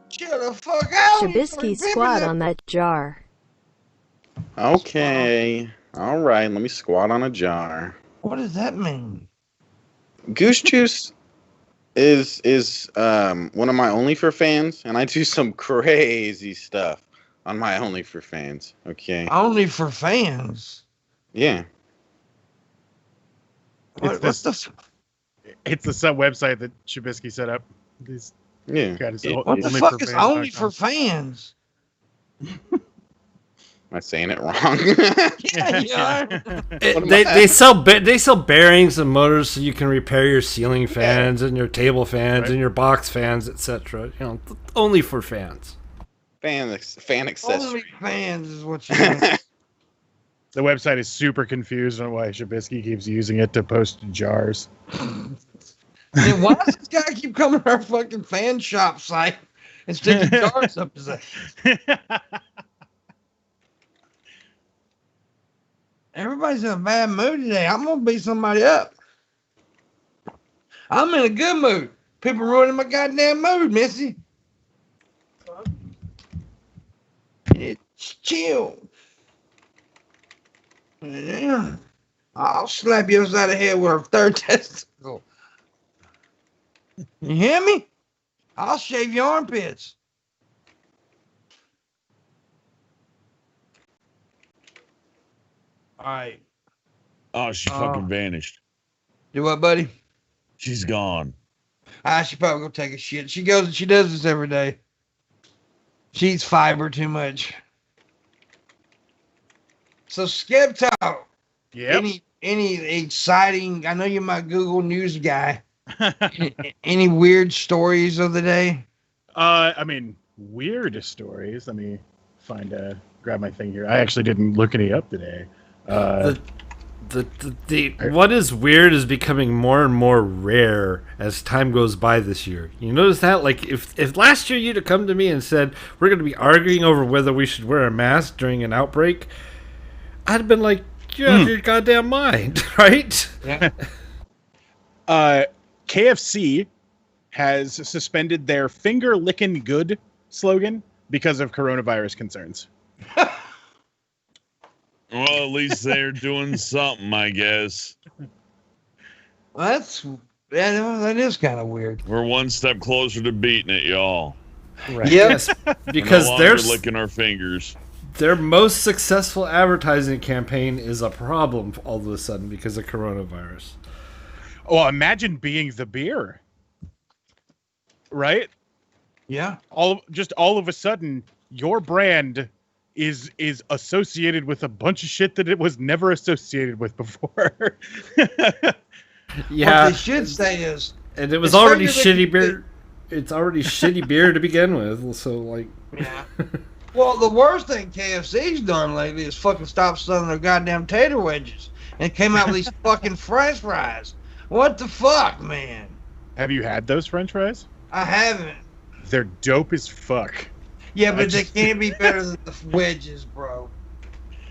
Chill the fuck out. Shabisky squat on that jar. Okay. All right. Let me squat on a jar. What does that mean? Goose Juice is one of my Only for fans, and I do some crazy stuff on my Only for fans. Okay. Only for fans. Yeah. What's the? It's the sub website that Shabisky set up. He's Yeah. got his What the fuck is only for fans? Am I saying it wrong? Yeah, you are. They sell bearings and motors so you can repair your ceiling fans and your table fans and your box fans, etc. You know, only for fans. Fan accessory. Only fans is what you mean. The website is super confused on why Shabisky keeps using it to post jars. Then why does this guy keep coming to our fucking fan shop site and sticking jars up his ass? Everybody's in a bad mood today. I'm gonna beat somebody up. I'm in a good mood. People ruining my goddamn mood, Missy. It's chill. Yeah. I'll slap you upside the head with a third testicle. You hear me? I'll shave your armpits. All right. Oh, she fucking vanished. Do what, buddy? She's gone. She probably gonna take a shit. She goes and she does this every day. She eats fiber too much. So Skip Talk. Yep. Any exciting? I know you're my Google News guy. any weird stories of the day? I mean, weird stories. Let me grab my thing here. I actually didn't look any up today. What is weird is becoming more and more rare as time goes by this year. You notice that? Like, if last year you'd have come to me and said, we're going to be arguing over whether we should wear a mask during an outbreak, I'd have been like, you're out of your goddamn mind, right? Yeah. KFC has suspended their finger licking good slogan because of coronavirus concerns. Well, at least they're doing something, I guess. Well, that is kind of weird. We're one step closer to beating it, y'all. Right. Yes, because no they're licking our fingers. their most successful advertising campaign is a problem all of a sudden because of coronavirus. Oh, imagine being the beer, right? Yeah. All of a sudden, your brand is associated with a bunch of shit that it was never associated with before. Yeah, What they should say is, and it was it's already figured they shitty could- beer. It's already shitty beer to begin with. So like, yeah. Well, the worst thing KFC's done lately is fucking stop selling their goddamn tater wedges and came out with these fucking French fries. What the fuck, man? Have you had those French fries? I haven't. They're dope as fuck. Yeah, but just- they can't be better than the wedges, bro.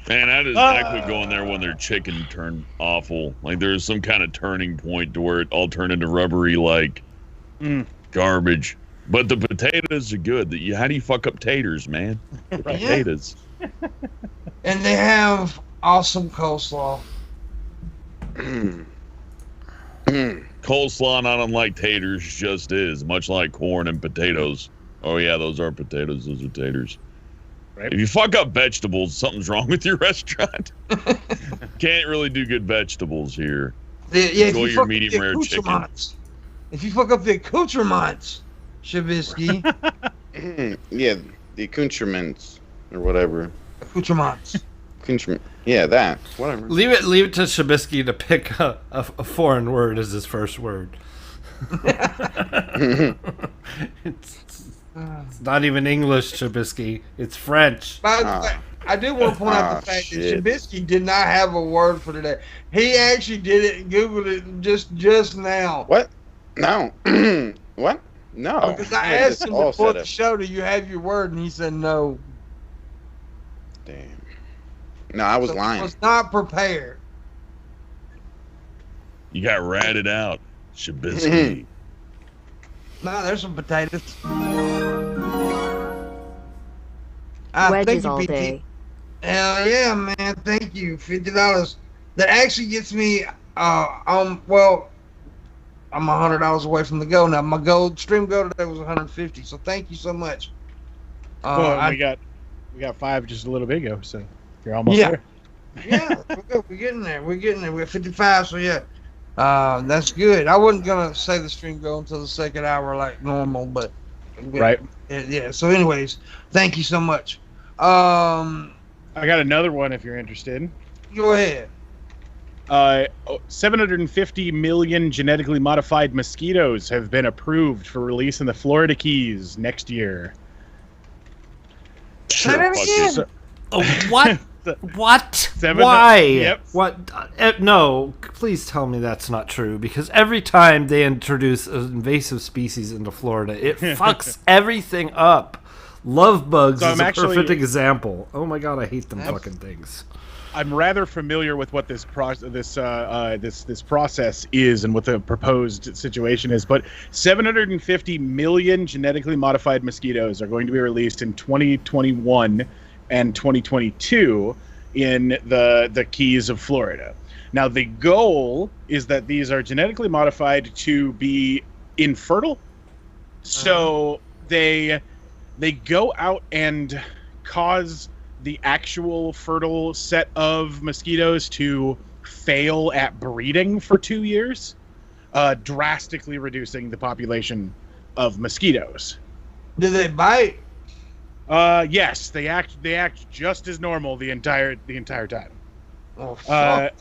Man, I quit going there when their chicken turned awful. Like there was some kind of turning point to where it all turned into rubbery like garbage. But the potatoes are good. How do you fuck up taters, man? Potatoes. And they have awesome coleslaw. Coleslaw, not unlike taters, just is, much like corn and potatoes. Oh, yeah, those are potatoes. Those are taters. Right. If you fuck up vegetables, something's wrong with your restaurant. Can't really do good vegetables here. Enjoy your medium rare chicken. If you fuck up the accoutrements, Shabisky. Yeah, the accoutrements or whatever. Accoutrements. Yeah, that. Whatever. Leave it to Shabisky to pick a foreign word as his first word. It's not even English, Shabisky. It's French. By the way, I do want to point out the fact that Shabisky did not have a word for today. He actually did it and Googled it just now. What? No. What? No. Because I asked him before the show, do you have your word? And he said no. Damn. No, I was lying. I was not prepared. You got ratted out, Shabisky. No, there's some potatoes. Wedges all day. Hell yeah, man. Thank you. $50. That actually gets me, I'm $100 away from the goal now. My stream goal today was 150. So thank you so much. Well, we got 5 just a little bit ago, so you're almost there. Yeah, we're getting there. We're at 55, so yeah. That's good. I wasn't gonna say the stream go until the second hour like normal, but right. Yeah. So, anyways, thank you so much. I got another one if you're interested. Go ahead. 750 million genetically modified mosquitoes have been approved for release in the Florida Keys next year. Say that again. What? What? Why? Yep. What? No, please tell me that's not true, because every time they introduce an invasive species into Florida, it fucks everything up. Love bugs is a perfect example. Oh my god, I hate them fucking things. I'm rather familiar with what this process is and what the proposed situation is, but 750 million genetically modified mosquitoes are going to be released in 2021 and 2022 in the Keys of Florida. Now, the goal is that these are genetically modified to be infertile, so they go out and cause the actual fertile set of mosquitoes to fail at breeding for 2 years, drastically reducing the population of mosquitoes. Do they bite? Yes, they act just as normal the entire time. Oh, fuck.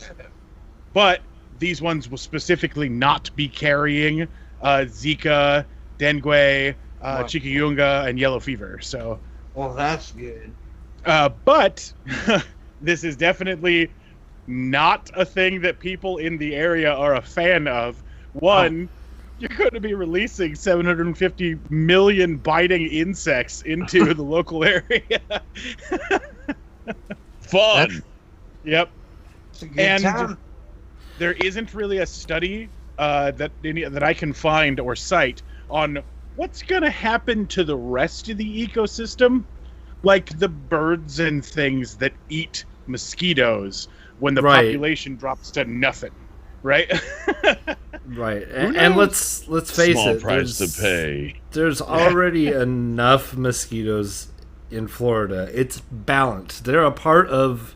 But these ones will specifically not be carrying Zika, dengue, chikungunya, and yellow fever. So, well, that's good. But this is definitely not a thing that people in the area are a fan of. One, you're going to be releasing 750 million biting insects into the local area. Fun. Yep. It's a good time. There isn't really a study that I can find or cite on what's going to happen to the rest of the ecosystem, like the birds and things that eat mosquitoes when the population drops to nothing, right? Right, and let's face Small it. price to pay. There's already enough mosquitoes in Florida. It's balanced. They're a part of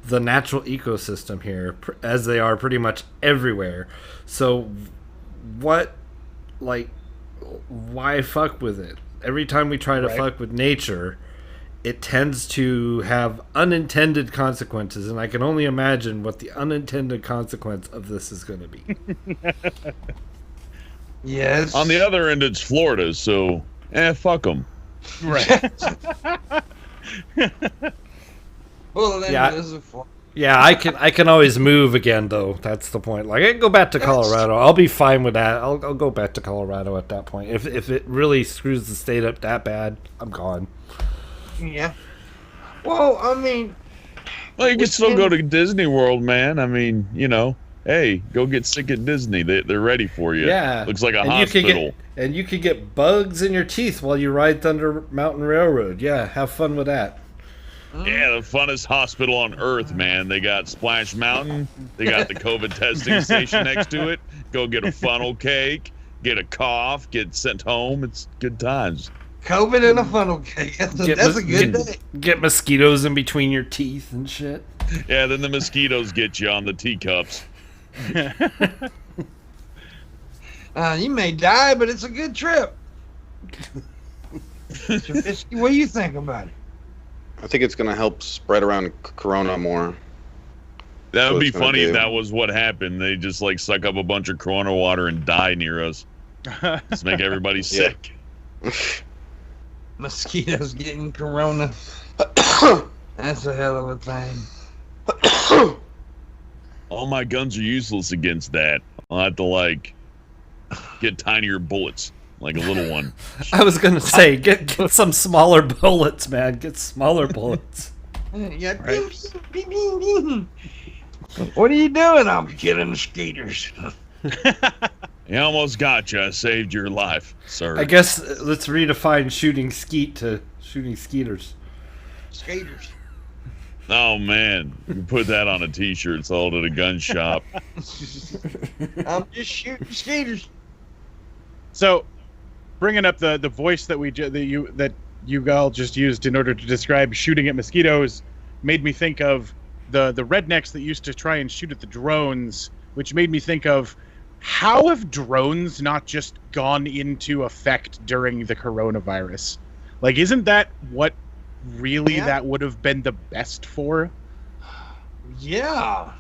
the natural ecosystem here, as they are pretty much everywhere. So, why fuck with it? Every time we try to fuck with nature, it tends to have unintended consequences, and I can only imagine what the unintended consequence of this is going to be. Yes. On the other end, it's Florida, so fuck them. Right. Well, yeah, I can always move again, though. That's the point. Like, I can go back to Colorado. I'll be fine with that. I'll go back to Colorado at that point. If it really screws the state up that bad, I'm gone. Yeah. Well, I mean... Well, you can still go to Disney World, man. I mean, hey, go get sick at Disney. They're ready for you. Yeah. Looks like a hospital. And you can get bugs in your teeth while you ride Thunder Mountain Railroad. Yeah, have fun with that. Yeah, the funnest hospital on earth, man. They got Splash Mountain. They got the COVID testing station next to it. Go get a funnel cake, get a cough, get sent home. It's good times. COVID and a funnel cake. That's a good day. Get mosquitoes in between your teeth and shit. Yeah, then the mosquitoes get you on the teacups. You may die, but it's a good trip. What do you think about it? I think it's going to help spread around Corona more. That would be funny if that was what happened. They just like suck up a bunch of Corona water and die near us. Just make everybody sick. Mosquitoes getting Corona. That's a hell of a thing. All my guns are useless against that. I'll have to like get tinier bullets. Like a little one. I was gonna say, get some smaller bullets, man. Get smaller bullets. Yeah. Right. Bing, bing, bing. What are you doing? I'm killing mosquitoes. You almost got you. I saved your life, sir. I guess let's redefine shooting skeet to shooting skeeters. Skaters. Oh man, you can put that on a T-shirt sold at a gun shop. I'm just shooting skaters. So, bringing up the voice that you all just used in order to describe shooting at mosquitoes made me think of the rednecks that used to try and shoot at the drones, which made me think of how have drones not just gone into effect during the coronavirus? Like, isn't that what really that would have been the best for? Yeah.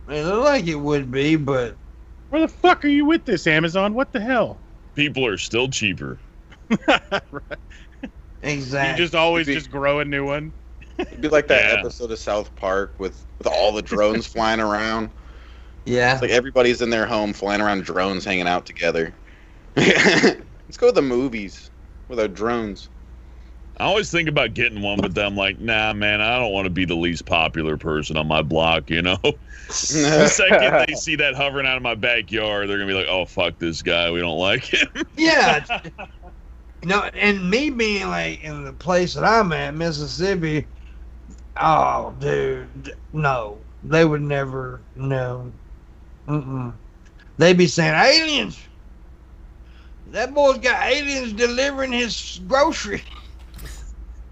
It looked like it would be, but... Where the fuck are you with this, Amazon? What the hell? People are still cheaper. Right. Exactly. You just always just grow a new one. It'd be like that episode of South Park with all the drones flying around. Yeah. It's like everybody's in their home flying around drones hanging out together. Let's go to the movies with our drones. I always think about getting one, but then I'm like, nah, man, I don't want to be the least popular person on my block, you know? The second they see that hovering out of my backyard, they're going to be like, oh, fuck this guy. We don't like him. Yeah. No, and me being like in the place that I'm at, Mississippi, oh, dude, no. They would never, no. They'd be saying, aliens. That boy's got aliens delivering his grocery.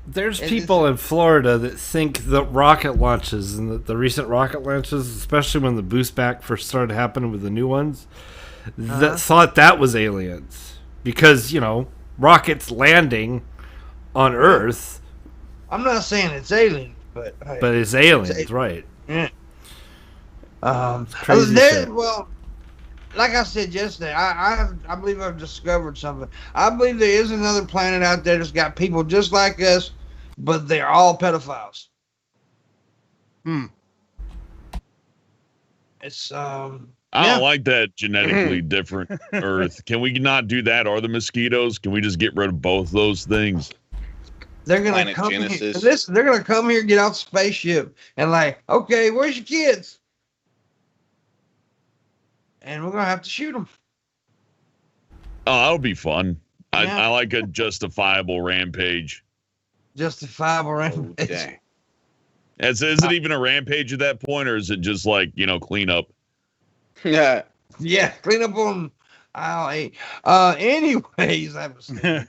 There's people in Florida that think the rocket launches and the recent rocket launches, especially when the boost back first started happening with the new ones, that thought that was aliens. Because, you know, rockets landing on Earth. I'm not saying it's aliens, but... Hey, but it's aliens, right. Yeah. Crazy shit. Well, like I said yesterday, I believe I've discovered something. I believe there is another planet out there that's got people just like us, but they're all pedophiles. It's I don't like that genetically different Earth. Can we not do that? Or the mosquitoes? Can we just get rid of both those things? They're gonna come here. Listen, they're gonna come here, get off the spaceship, and like, okay, where's your kids? And we're gonna have to shoot them. Oh, that'll be fun. Yeah. I like a justifiable rampage. Justifiable rampage. Okay. Is it even a rampage at that point, or is it just like, you know, cleanup? Yeah. Yeah, clean up on aisle 8. Anyways, I was saying,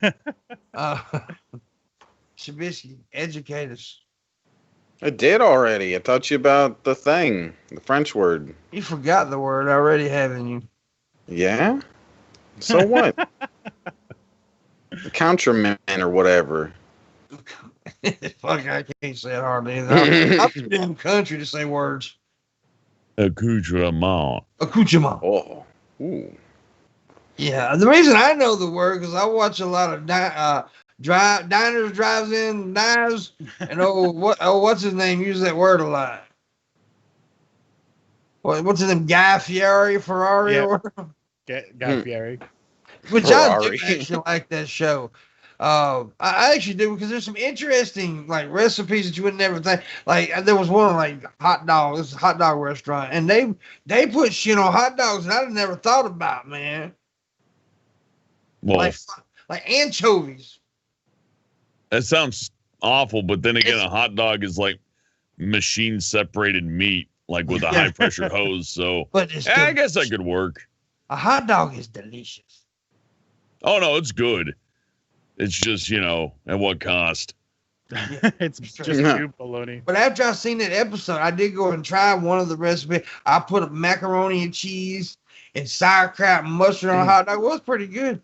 Shabisky, educate us. I did already. I taught you about the thing, the French word. You forgot the word already, haven't you? Yeah? So what? The countryman or whatever. Fuck, I can't say it hardly either. I'm too damn country to say words. Accoutrement. Accoutrement. Oh. Ooh. Yeah, the reason I know the word because I watch a lot of diners, drives-in, dives, and what's his name? Use that word a lot. What's his name? Guy Fieri, Ferrari, or whatever. Guy Fieri. Which Ferrari. I do actually like that show. I actually do because there's some interesting like recipes that you would never think. Like there was one like hot dog. This is a hot dog restaurant, and they put shit on hot dogs that I'd never thought about, man. Well, like anchovies. That sounds awful. But then again, a hot dog is like machine separated meat, like with a high pressure hose. So but I guess that could work. A hot dog is delicious. Oh no, it's good. It's just, at what cost? It's just pure baloney. But after I seen that episode, I did go and try one of the recipes. I put macaroni and cheese and sauerkraut and mustard on a hot dog. It was pretty good.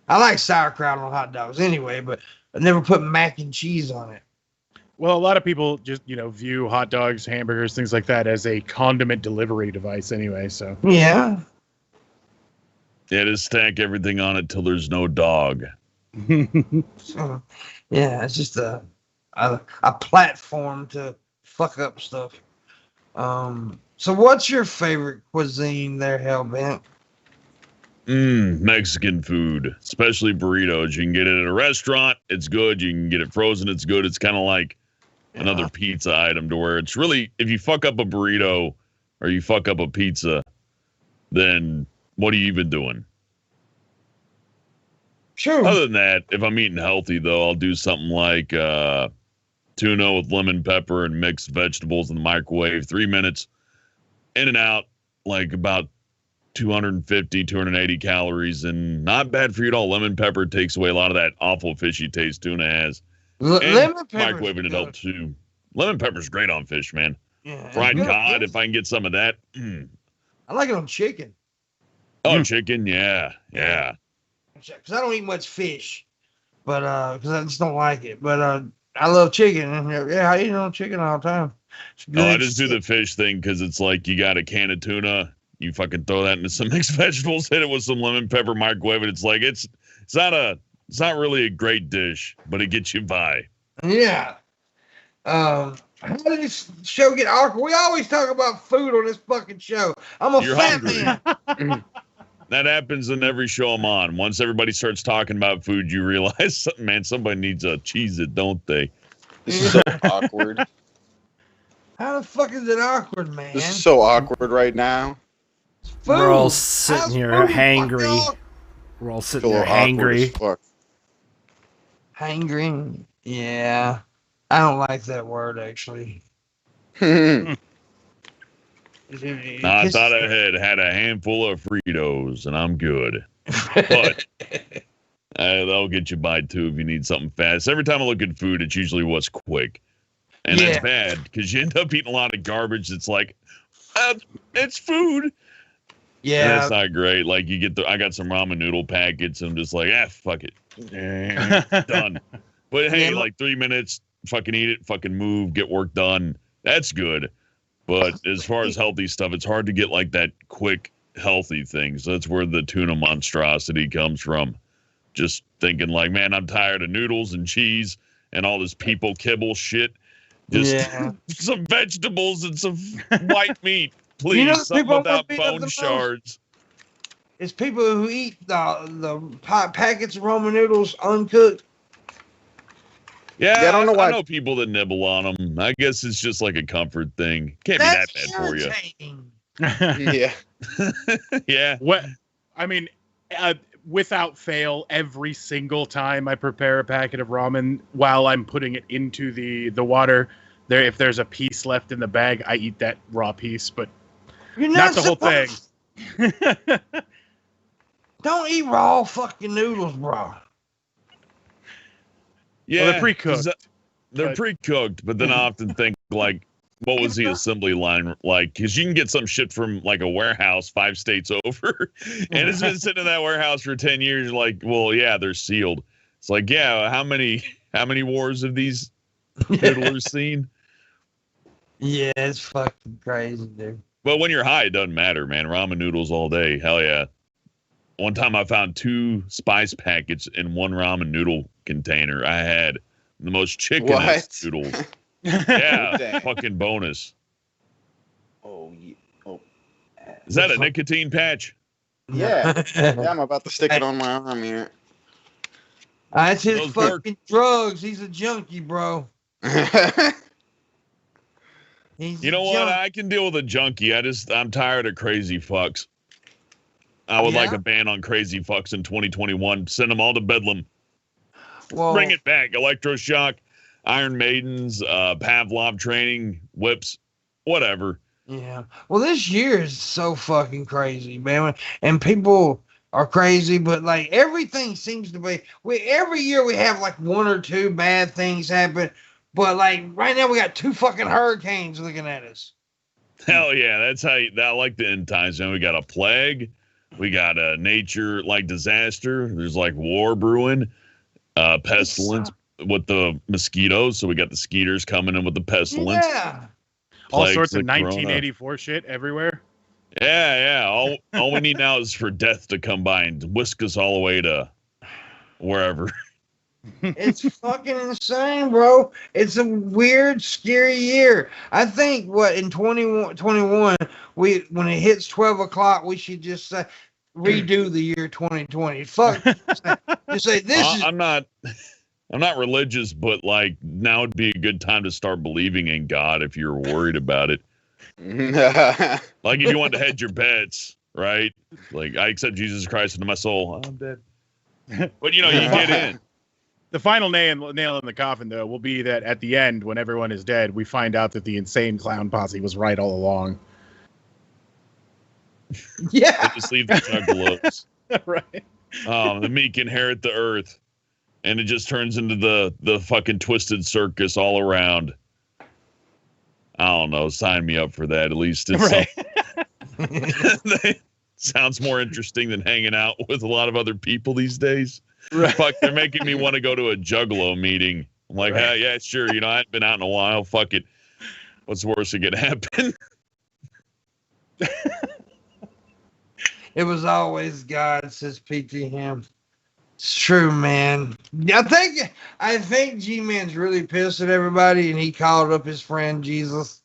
I like sauerkraut on hot dogs anyway, but I never put mac and cheese on it. Well, a lot of people just, view hot dogs, hamburgers, things like that as a condiment delivery device anyway, so. Yeah. Yeah, just stack everything on it till there's no dog. So, yeah, it's just a platform to fuck up stuff. So what's your favorite cuisine there, Hellbent? Mexican food, especially burritos. You can get it at a restaurant. It's good. You can get it frozen. It's good. It's kind of like another pizza item to where it's really, if you fuck up a burrito or you fuck up a pizza, then what are you even doing? Sure. Other than that, if I'm eating healthy, though, I'll do something like tuna with lemon pepper and mixed vegetables in the microwave. 3 minutes, in and out, like about 250, 280 calories, and not bad for you at all. Lemon pepper takes away a lot of that awful fishy taste tuna has. Lemon pepper. Microwaving it helps too. Lemon pepper's great on fish, man. Yeah, Fried cod, if I can get some of that. I like it on chicken. Oh, chicken, yeah. Because I don't eat much fish, but because I just don't like it. But I love chicken. Yeah, I eat it on chicken all the time. I just do the fish thing because it's like you got a can of tuna, you fucking throw that into some mixed vegetables, hit it with some lemon pepper, microwave it. It's like it's not really a great dish, but it gets you by. Yeah. How did this show get awkward? We always talk about food on this fucking show. You're fat hungry. man. That happens in every show I'm on. Once everybody starts talking about food, you realize, man, somebody needs a Cheez-It, don't they? This is so awkward. How the fuck is it awkward, man? This is so awkward right now. Food. We're all sitting here hangry. We're all sitting there hangry. Hangry? Yeah. I don't like that word, actually. I thought I had a handful of Fritos, and I'm good. But that'll get you by, too, if you need something fast. Every time I look at food, it's usually what's quick. And that's bad, because you end up eating a lot of garbage that's like, it's food. Yeah. And that's not great. Like, I got some ramen noodle packets, and I'm just like, fuck it. Done. But hey, like 3 minutes, fucking eat it, fucking move, get work done. That's good. But as far as healthy stuff, it's hard to get like that quick, healthy thing. So that's where the tuna monstrosity comes from. Just thinking like, man, I'm tired of noodles and cheese and all this people kibble shit. Just some vegetables and some white meat, please. Something without bone shards. It's people who eat the packets of ramen noodles uncooked. Yeah, I don't know why. I know people that nibble on them. I guess it's just like a comfort thing. Can't be that bad for you. Yeah. Yeah. What? I mean, without fail, every single time I prepare a packet of ramen, while I'm putting it into the water, if there's a piece left in the bag, I eat that raw piece, but not the whole thing. Don't eat raw fucking noodles, bro. Yeah, well, they're pre-cooked. They're pre-cooked, but then I often think, like, what was the assembly line like? Because you can get some shit from, like, a warehouse 5 states over, and it's been sitting in that warehouse for 10 years. You're like, well, yeah, they're sealed. It's like, yeah, how many wars have these noodlers seen? Yeah, it's fucking crazy, dude. But when you're high, it doesn't matter, man. Ramen noodles all day. Hell yeah. One time I found 2 spice packets in one ramen noodle container. I had the most chickenest noodles. Yeah, fucking bonus. Oh, yeah. Oh. Is that a nicotine patch? Yeah. I'm about to stick it on my arm here. That's his fucking drugs. He's a junkie, bro. You know what? I can deal with a junkie. I'm tired of crazy fucks. I would like a ban on crazy fucks in 2021. Send them all to Bedlam. Well, bring it back. Electroshock, Iron Maidens, Pavlov training, whips, whatever. Yeah. Well, this year is so fucking crazy, man. And people are crazy, but like everything seems to be. Every year we have like one or two bad things happen, but like right now we got two fucking hurricanes looking at us. Hell yeah, that's how I like the end times. And we got a plague, we got a nature like disaster. There's like war brewing, pestilence with the mosquitoes. So we got the skeeters coming in with the pestilence. Yeah. All sorts of 1984 shit everywhere. Yeah. All we need now is for death to come by and whisk us all the way to wherever. It's fucking insane, bro. It's a weird, scary year. I think in 2021, when it hits 12 o'clock, we should just say, redo the year 2020. Fuck. Just say this is. I'm not religious, but like now would be a good time to start believing in God if you're worried about it. Like if you want to hedge your bets, right? Like I accept Jesus Christ into my soul. I'm dead. But you get in. The final nail in the coffin, though, will be that at the end, when everyone is dead, we find out that the insane clown posse was right all along. Yeah. They just leave the juggalos. Right. The meek inherit the earth. And it just turns into the fucking twisted circus all around. I don't know. Sign me up for that. At least it's right. Sounds more interesting than hanging out with a lot of other people these days. Right. Fuck, they're making me want to go to a juggalo meeting. I'm like, right. yeah, sure. I hadn't been out in a while. Fuck it. What's worse that could happen? It was always God, says PTM. It's true, man. I think G-Man's really pissed at everybody, and he called up his friend Jesus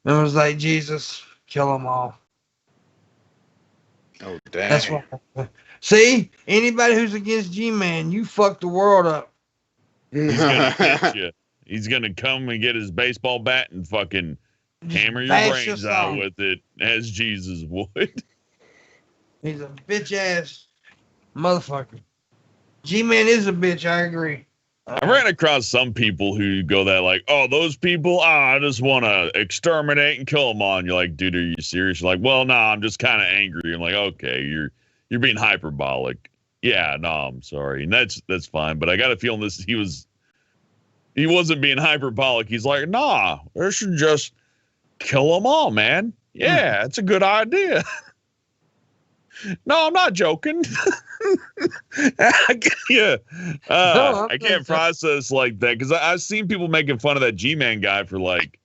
and was like, Jesus, kill them all. Oh, damn. That's what. See, anybody who's against G-Man, you fucked the world up. He's gonna catch you. He's gonna come and get his baseball bat and fucking hammer your brains out with it, as Jesus would. He's a bitch ass motherfucker. G-Man is a bitch. I agree. I ran across some people who go that like, oh, those people, I just want to exterminate and kill them all. And you're like, dude, are you serious? You're like, well, no, I'm just kind of angry. I'm like, okay, you're being hyperbolic. Yeah, no, I'm sorry. And that's fine. But I got a feeling he wasn't being hyperbolic. He's like, nah, we should just kill them all, man. Yeah, it's a good idea. No, I'm not joking. Yeah. I can't process like that because I've seen people making fun of that G-Man guy for like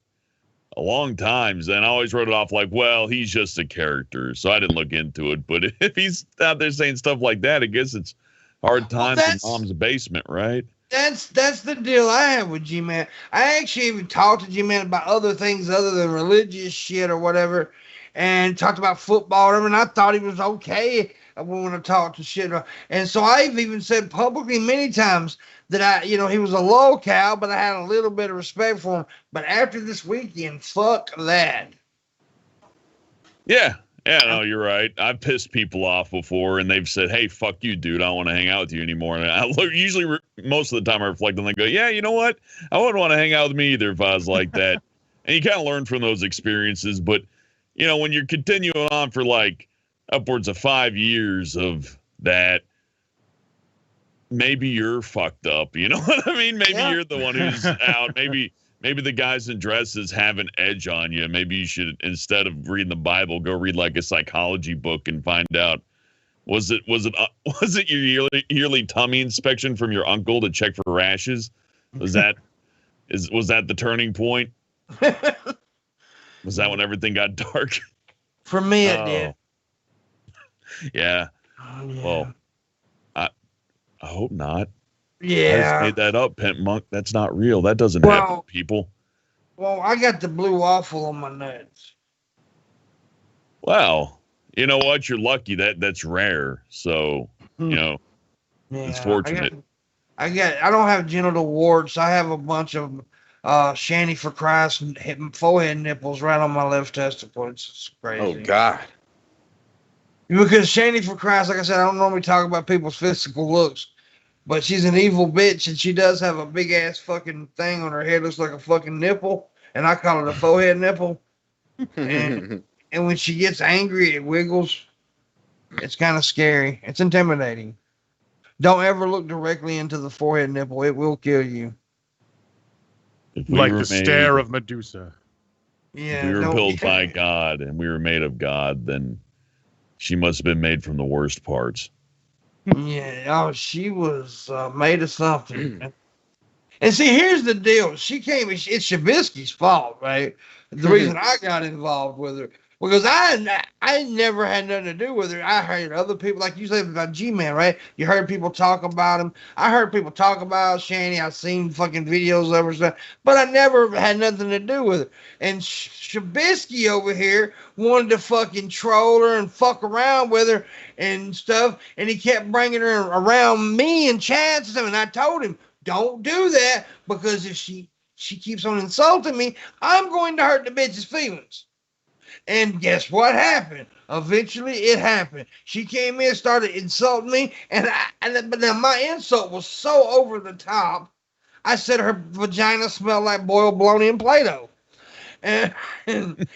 a long time, and I always wrote it off like, well, he's just a character, so I didn't look into it. But if he's out there saying stuff like that, I guess it's hard times in mom's basement, right? That's the deal I have with G-Man. I actually even talked to G-Man about other things other than religious shit or whatever, and talked about football and I thought he was okay when I talked to shit. And so I've even said publicly many times that he was a lolcow, but I had a little bit of respect for him. But after this weekend, fuck that. Yeah, no, you're right. I've pissed people off before, and they've said, hey, fuck you, dude. I don't want to hang out with you anymore. And I usually, most of the time, I reflect and they go, yeah, you know what? I wouldn't want to hang out with me either if I was like that. And you kind of learn from those experiences. But, when you're continuing on for like upwards of 5 years of that, maybe you're fucked up. You know what I mean? Maybe you're the one who's out. Maybe the guys in dresses have an edge on you. Maybe you should, instead of reading the Bible, go read like a psychology book and find out, was it your yearly tummy inspection from your uncle to check for rashes? Was that the turning point? Was that when everything got dark? For me, it did. Yeah. Oh, yeah. Well, I hope not. Yeah. I just made that up, Pimpmunk. That's not real. That doesn't happen to people. Well, I got the blue waffle on my nuts. Well, you know what? You're lucky that's rare. So, it's fortunate. I don't have genital warts. I have a bunch of Shanny for Christ forehead nipples right on my left testicle. It's crazy. Oh, God. Because Shanny for Christ, like I said, I don't normally talk about people's physical looks. but she's an evil bitch, and she does have a big ass fucking thing on her head, looks like a fucking nipple, and I call it a forehead nipple. And when she gets angry, it wiggles. It's kind of scary. It's intimidating. Don't ever look directly into the forehead nipple. It will kill you. Like the stare of Medusa. Yeah. If we were built by God and we were made of God, then she must have been made from the worst parts. Yeah. Oh, she was made of something. And see, here's the deal. It's Shabisky's fault, right? The reason I got involved with her. Because I never had nothing to do with her. I heard other people, like you said about G-Man, right? You heard people talk about him. I heard people talk about Shani. I've seen fucking videos of her stuff. But I never had nothing to do with her. And Shabisky over here wanted to fucking troll her and fuck around with her and stuff. And he kept bringing her around me and chats and stuff. And I told him, don't do that, because if she keeps on insulting me, I'm going to hurt the bitch's feelings. And guess what happened? Eventually, it happened. She came in, started insulting me, but now my insult was so over the top. I said her vagina smelled like boiled bologna and Play-Doh. And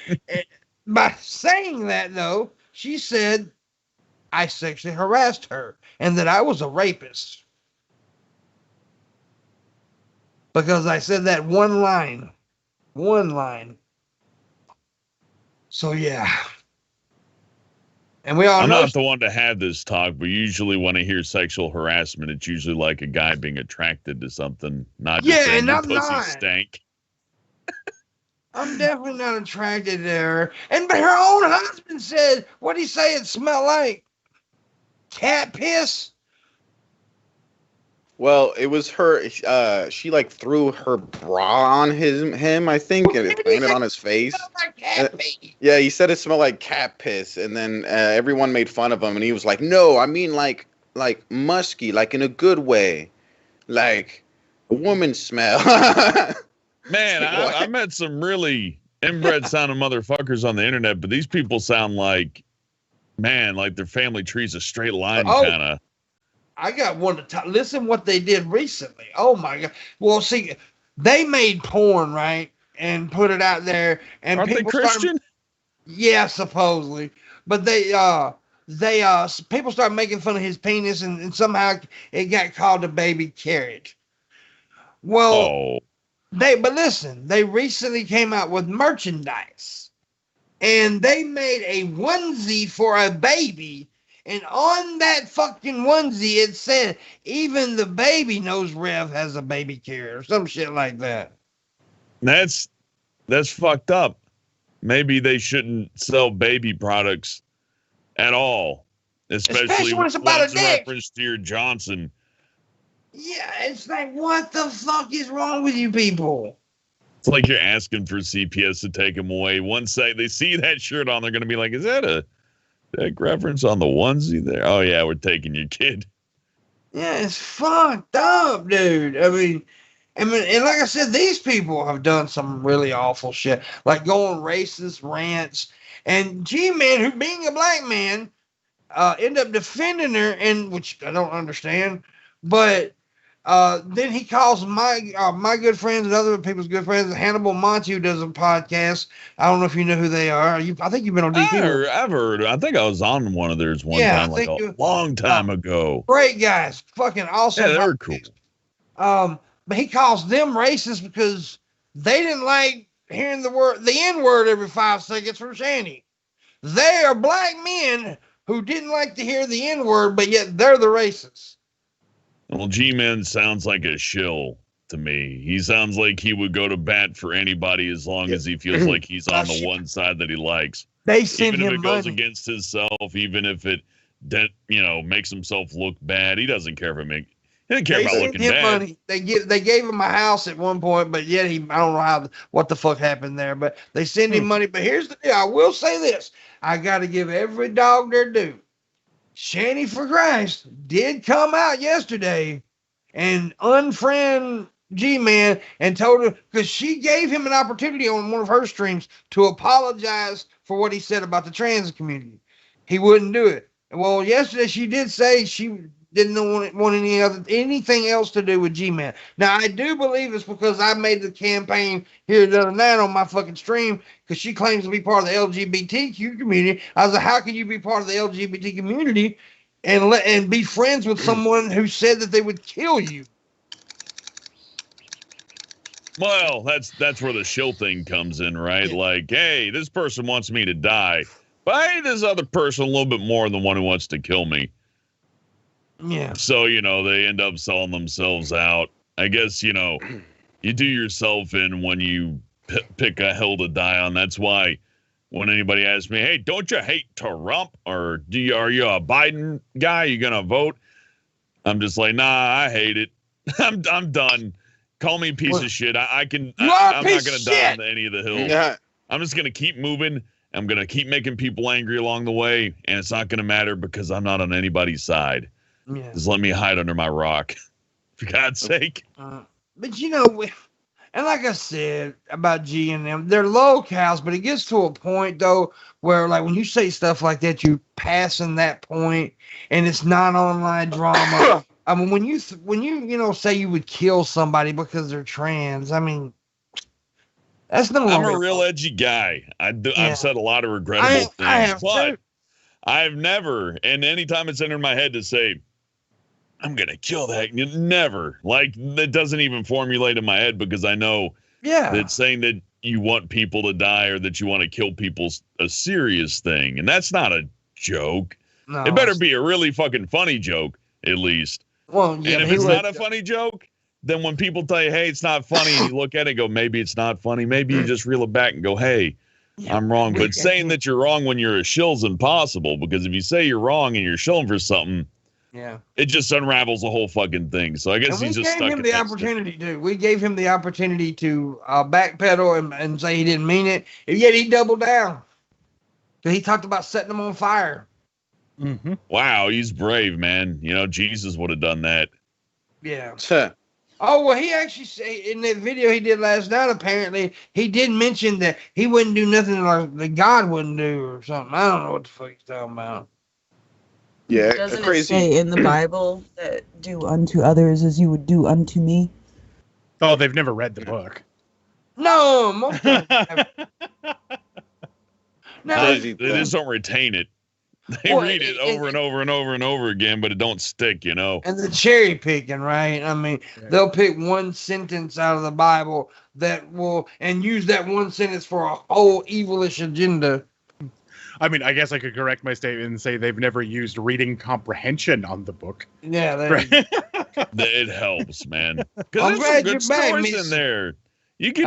by saying that, though, she said I sexually harassed her and that I was a rapist. Because I said that one line. So, yeah. And we all know. I'm not the one to have this talk, but usually when I hear sexual harassment, it's usually like a guy being attracted to something, not just saying your pussy stank. I'm definitely not attracted to her. But her own husband said, what'd he say it smelled like? Cat piss? Well, it was her. She like threw her bra on him, I think, and it landed on his face. Yeah, he said it smelled like cat piss, and then everyone made fun of him, and he was like, "No, I mean like musky, like in a good way, like a woman smell." Man, I met some really inbred sounding motherfuckers on the internet, but these people sound like, man, like their family tree's a straight line kind of. I got one to listen what they did recently. Oh my God. Well, see, they made porn, right? And put it out there. And aren't they Christian? Yeah, supposedly. But people started making fun of his penis, and somehow it got called a baby carrot. Well, but listen, they recently came out with merchandise, and they made a onesie for a baby. And on that fucking onesie, it said, even the baby knows Rev has a baby carrot or some shit like that. That's fucked up. Maybe they shouldn't sell baby products at all. Especially when it's about a reference to your Johnson. Yeah, it's like, what the fuck is wrong with you people? It's like you're asking for CPS to take them away. Once they see that shirt on, they're going to be like, is that a reference on the onesie there? Oh, yeah, we're taking your kid. Yeah, it's fucked up, dude. I mean, and like I said, these people have done some really awful shit, like going racist rants. And G-Man, who being a black man, end up defending her, and which I don't understand. But then he calls my good friends and other people's good friends, Hannibal Monty, who does a podcast. I don't know if you know who they are. I think you've been on DP. I've heard. I think I was on one of theirs one time, like a long time ago. Great guys, fucking awesome. Yeah, they were cool. But he calls them racist because they didn't like hearing the N-word every 5 seconds from Shani. They are black men who didn't like to hear the N-word, but yet they're the racists. Well, G-Man sounds like a shill to me. He sounds like he would go to bat for anybody as long as he feels like he's on the one side that he likes. They send even him if it goes against himself, even if it makes himself look bad, he doesn't care if he doesn't care about looking bad. Money. They gave him a house at one point, but yet I don't know what the fuck happened there. But they send him money. But here's the deal. I will say this: I got to give every dog their due. Shani for Christ did come out yesterday and unfriend G-Man and told her, because she gave him an opportunity on one of her streams to apologize for what he said about the trans community. He wouldn't do it. Well, yesterday she did say she didn't want anything else to do with G-Man. Now, I do believe it's because I made the campaign here the other night on my fucking stream because she claims to be part of the LGBTQ community. I was like, how can you be part of the LGBT community and be friends with someone who said that they would kill you? Well, that's where the shill thing comes in, right? Like, hey, this person wants me to die, but I hate this other person a little bit more than the one who wants to kill me. Yeah. So, they end up selling themselves out. I guess, you do yourself in when you pick a hill to die on. That's why when anybody asks me, hey, don't you hate Trump? Or are you a Biden guy? You going to vote? I'm just like, nah, I hate it. I'm done. Call me a piece of shit. I'm not going to die on any of the hills. Yeah. I'm just going to keep moving. I'm going to keep making people angry along the way. And it's not going to matter because I'm not on anybody's side. Yeah. Just let me hide under my rock. For God's sake. But and like I said about G and them, they're locals, but it gets to a point though where like when you say stuff like that, you passing that point and it's not online drama. I mean, when you say you would kill somebody because they're trans, I mean, that's no longer. I'm a real edgy guy. I've said a lot of regrettable things, but I've never, and anytime it's entered my head to say, I'm going to kill that, never. Like, that doesn't even formulate in my head because I know that saying that you want people to die or that you want to kill people's a serious thing. And that's not a joke. No, it better be a really fucking funny joke, at least. Well, yeah, and if it's not a funny joke, then when people tell you, hey, it's not funny, and you look at it and go, maybe it's not funny, maybe you just reel it back and go, hey, I'm wrong. But saying that you're wrong when you're a shill's impossible, because if you say you're wrong and you're shilling for something, it just unravels the whole fucking thing. So I guess he's just stuck. We gave him the opportunity to. We gave him the opportunity to backpedal and say he didn't mean it, and yet he doubled down. He talked about setting them on fire. Mm-hmm. Wow, he's brave, man. Jesus would have done that. Yeah. Oh, well, he actually said in that video he did last night, apparently, he did mention that he wouldn't do nothing like that God wouldn't do or something. I don't know what the fuck he's talking about. Yeah, doesn't crazy. It say in the Bible that do unto others as you would do unto me? Oh, they've never read the book. No, most of them they just don't retain it. They read it over and over and over and over again, but it don't stick, And the cherry picking, right? I mean, they'll pick one sentence out of the Bible that will, and use that one sentence for a whole evilish agenda. I mean, I guess I could correct my statement and say they've never used reading comprehension on the book. Yeah, it helps, man. Because there's some good stories in there. You could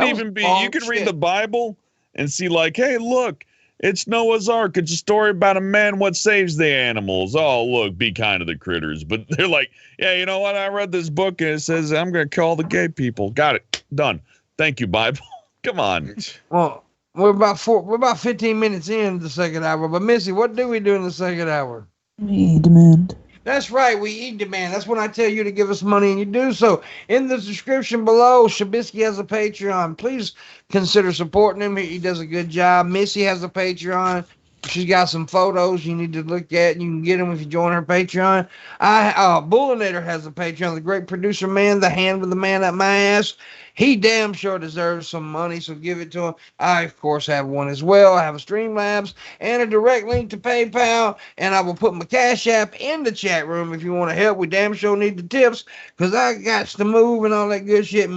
read the Bible and see like, hey, look. It's Noah's Ark. It's a story about a man what saves the animals. Oh, look, be kind to the critters. But they're like, yeah, you know what? I read this book and it says I'm going to kill the gay people. Got it. Done. Thank you, Bible. Come on. Well, we're about 15 minutes in the second hour. But Missy, what do we do in the second hour? We demand. That's right. We eat demand. That's when I tell you to give us money and you do so. In the description below, Shabisky has a Patreon. Please consider supporting him. He does a good job. Missy has a Patreon. She's got some photos you need to look at. You can get them if you join her Patreon. Booleanenator has a Patreon. The great producer man, the hand with the man up my ass. He damn sure deserves some money, so give it to him. I, of course, have one as well. I have a Streamlabs and a direct link to PayPal, and I will put my Cash App in the chat room if you want to help. We damn sure need the tips, because I got to move and all that good shit.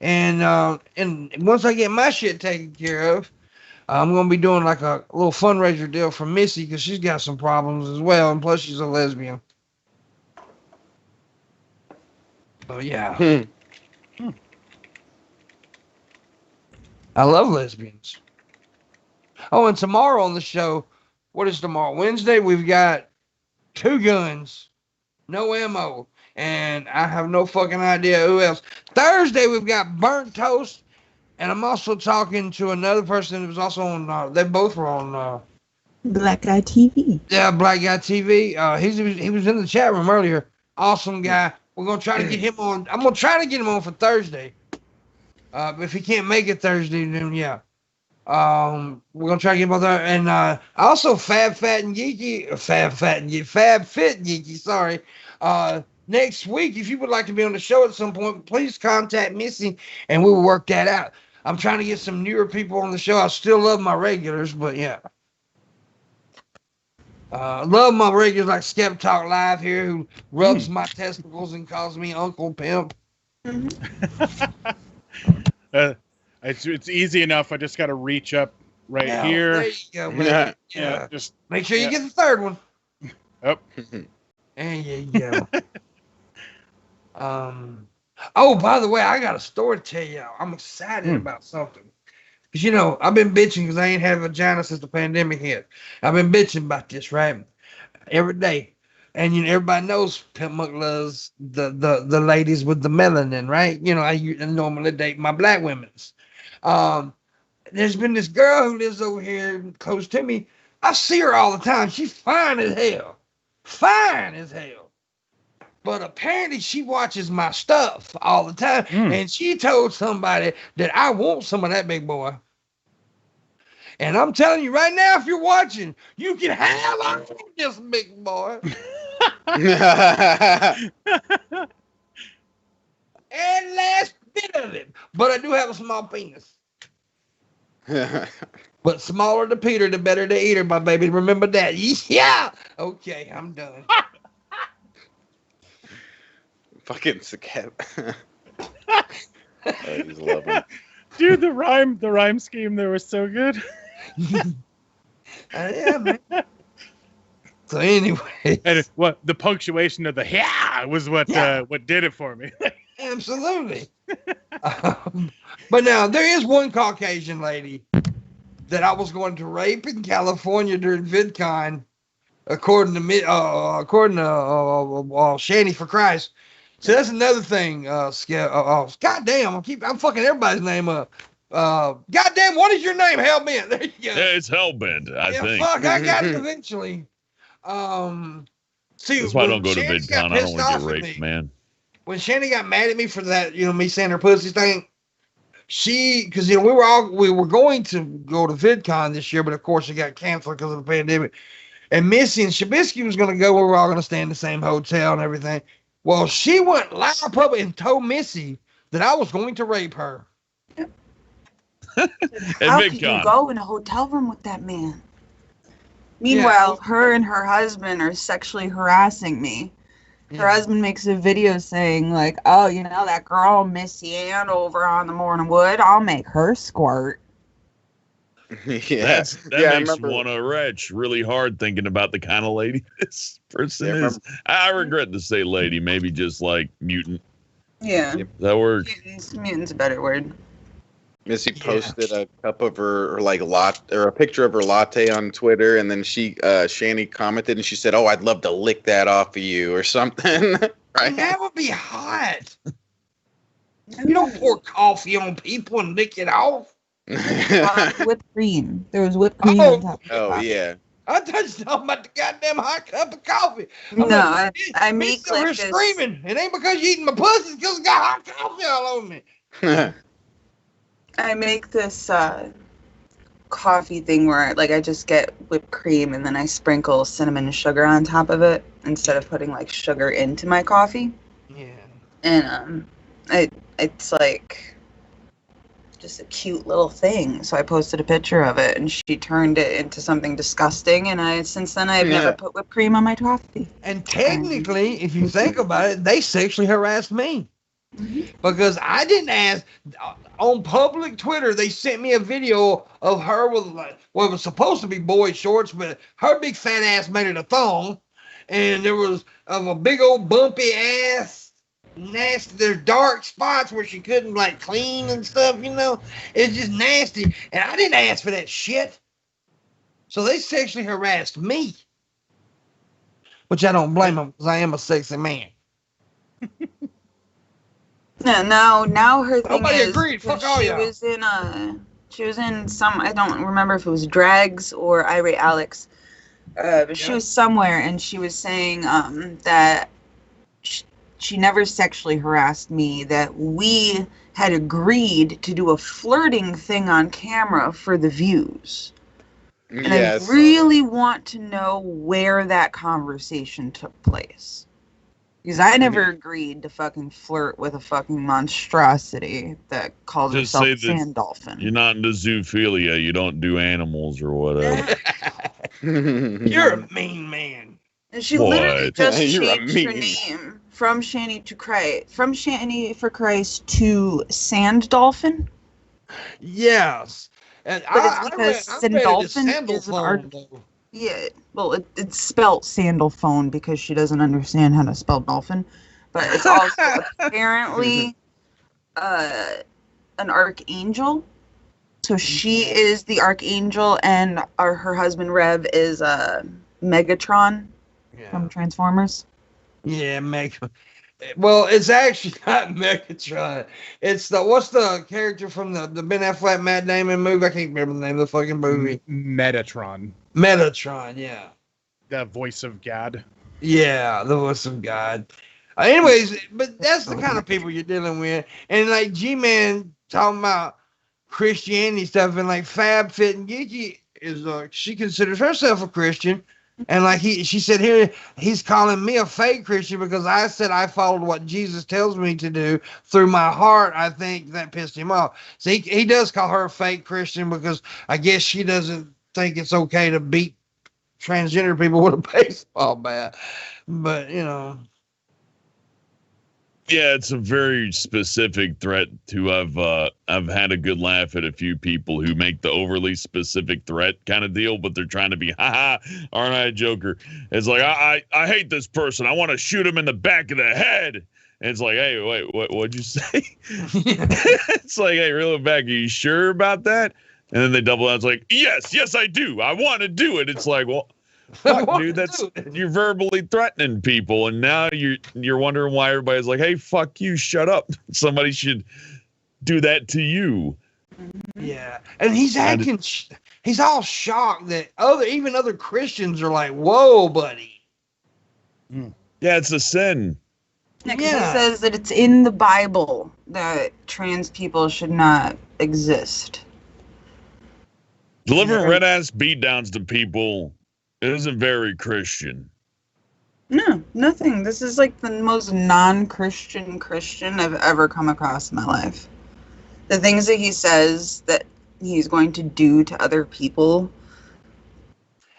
And once I get my shit taken care of, I'm going to be doing like a little fundraiser deal for Missy, because she's got some problems as well, and plus she's a lesbian. Oh, yeah. I love lesbians. Oh, and tomorrow on the show, what is tomorrow? Wednesday, we've got 2 guns, no ammo, and I have no fucking idea who else. Thursday, we've got burnt toast, and I'm also talking to another person who was also on, they both were on Black Guy TV. Yeah, Black Guy TV. He was in the chat room earlier. Awesome guy. We're going to try to get him on. I'm going to try to get him on for Thursday. But if he can't make it Thursday, then yeah. We're going to try to get him on there. And also Fab Fit and Geeky, sorry. Next week, if you would like to be on the show at some point, please contact Missy and we will work that out. I'm trying to get some newer people on the show. I still love my regulars, but yeah. Love my regulars like Skep Talk Live here, who rubs my testicles and calls me Uncle Pimp. It's easy enough. I just got to reach up here. There you go, man. Yeah. Just make sure you get the third one. Oh. There you go. Oh, by the way, I got a story to tell y'all. I'm excited about something. Because, you know, I've been bitching because I ain't had a vagina since the pandemic hit. I've been bitching about this, right? Every day. And, you know, everybody knows Pimpmunk loves the ladies with the melanin, right? You know, I normally date my black women's. There's been this girl who lives over here close to me. I see her all the time. She's fine as hell. Fine as hell. But apparently she watches my stuff all the time. And she told somebody that I want some of that big boy. And I'm telling you right now, if you're watching, you can have all of this big boy. And last bit of it. But I do have a small penis. But smaller the Peter, the better the eater, my baby. Remember that. Yeah. Okay, I'm done. Fucking Skep. He's loving. Dude, the rhyme scheme there was so good. Yeah, man. So anyway, and what the punctuation of the "yeah" was what did it for me. Absolutely. But now there is one Caucasian lady that I was going to rape in California during VidCon, according to Shanny for Christ. So that's another thing. Goddamn, I'm fucking everybody's name up. Goddamn, what is your name? Hellbent. There you go. Yeah, it's Hellbent, I think. Fuck, I got it eventually. See, that's why I don't go to VidCon. I don't want to get raped, man. When Shanny got mad at me for that, you know, me saying her pussy thing, because you know we were going to go to VidCon this year, but of course it got canceled because of the pandemic. And Missy and Shabisky was going to go. We were all going to stay in the same hotel and everything. Well, she went live public and told Missy that I was going to rape her. How could you go in a hotel room with that man? Meanwhile, her and her husband are sexually harassing me. Her husband makes a video saying, like, oh, you know, that girl, MissyAnn, over on the Morning Wood, I'll make her squirt. That makes one a wretch really hard thinking about the kind of lady this person is. I regret to say lady, maybe just like mutant. Yeah. That works. Mutant's a better word. Missy posted a cup of her a picture of her latte on Twitter, and then Shanny commented and she said, "Oh, I'd love to lick that off of you," or something. Right? That would be hot. You don't pour coffee on people and lick it off. Whipped cream. There was whipped cream on top. Oh yeah. I touched talking about the goddamn hot cup of coffee. I make like this. Screaming. It ain't because you eating my pussy, it's because it got hot coffee all over me. I make this coffee thing where I just get whipped cream and then I sprinkle cinnamon and sugar on top of it instead of putting like sugar into my coffee. Yeah. And it's like just a cute little thing. So I posted a picture of it and she turned it into something disgusting, and since then I've never put whipped cream on my coffee. And technically, if you think about it, they sexually harassed me. Because I didn't ask. On public Twitter, they sent me a video of her with it was supposed to be boy shorts, but her big fat ass made it a thong, and there was a big old bumpy ass, nasty. There's dark spots where she couldn't like clean and stuff, you know. It's just nasty, and I didn't ask for that shit. So they sexually harassed me, which I don't blame them because I am a sexy man. Now her thing Nobody is agreed. Fuck all y'all. She was in some, I don't remember if it was Drags or Irate Alex, but she was somewhere and she was saying that she never sexually harassed me, that we had agreed to do a flirting thing on camera for the views. And I really want to know where that conversation took place. Because I never agreed to fucking flirt with a fucking monstrosity that calls Just herself say a that sand dolphin. You're not into zoophilia. You don't do animals or whatever. You're a mean man. And she What? literally just You're a changed her meme. name from Shanny for Christ to Sand Dolphin. Yes. And But it's because Sandolphin is an art. though. Yeah, well, it's spelled Sandalphone because she doesn't understand how to spell dolphin. But it's also apparently an archangel. So she is the archangel, and her husband Rev is Megatron from Transformers. Yeah, Well, it's actually not Megatron. It's what's the character from the Ben Affleck Matt Damon movie? I can't remember the name of the fucking movie. Metatron. Metatron, yeah. The voice of God. Yeah, the voice of God. Anyways, but that's the kind of people you're dealing with. And like G-Man talking about Christianity stuff, and like Fab Fit and Geeky is she considers herself a Christian. And like she said here, he's calling me a fake Christian because I said I followed what Jesus tells me to do through my heart. I think that pissed him off. So he does call her a fake Christian because I guess she doesn't think it's okay to beat transgender people with a baseball bat. But Yeah, it's a very specific threat to I've had a good laugh at a few people who make the overly specific threat kind of deal, but they're trying to be aren't I a joker? It's like I hate this person. I want to shoot him in the back of the head. And it's like, hey, wait, what'd you say? It's like, hey, reel it back. Are you sure about that? And then they double down. It's like, yes, I do. I want to do it. It's like, well, fuck, dude, you're verbally threatening people, and now you're wondering why everybody's like, hey, fuck you, shut up. Somebody should do that to you. Yeah, and he's acting. He's all shocked that even other Christians are like, whoa, buddy. Yeah, it's a sin. Yeah, 'cause it says that it's in the Bible that trans people should not exist. Delivering red ass beatdowns to people isn't very Christian. No, nothing. This is like the most non-Christian Christian I've ever come across in my life. The things that he says that he's going to do to other people,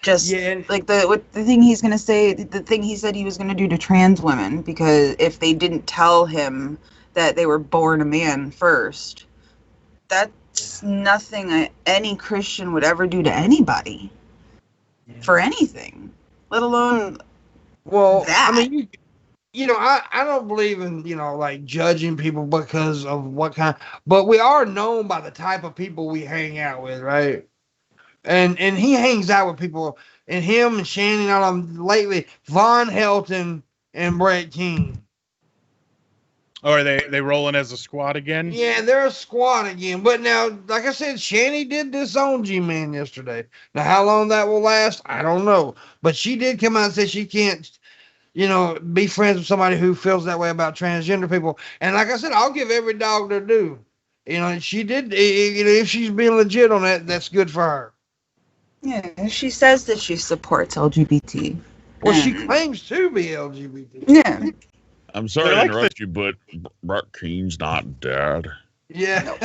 like the thing he's going to say, the thing he said he was going to do to trans women, because if they didn't tell him that they were born a man first, that's nothing any Christian would ever do to anybody for anything, let alone that. I mean, I don't believe in like judging people because of what kind, but we are known by the type of people we hang out with, right? And he hangs out with people, and him and Shannon all of them lately, Von Helton and Brett King. Oh, are they rolling as a squad again? Yeah, they're a squad again. But now, like I said, Shanny did disown G-Man yesterday. Now, how long that will last, I don't know. But she did come out and say she can't, be friends with somebody who feels that way about transgender people. And like I said, I'll give every dog their due. She did, if she's being legit on that, that's good for her. Yeah, she says that she supports LGBT. Well, she claims to be LGBT. Yeah. I'm sorry to interrupt you, but Brett Keen's not dead. Yeah.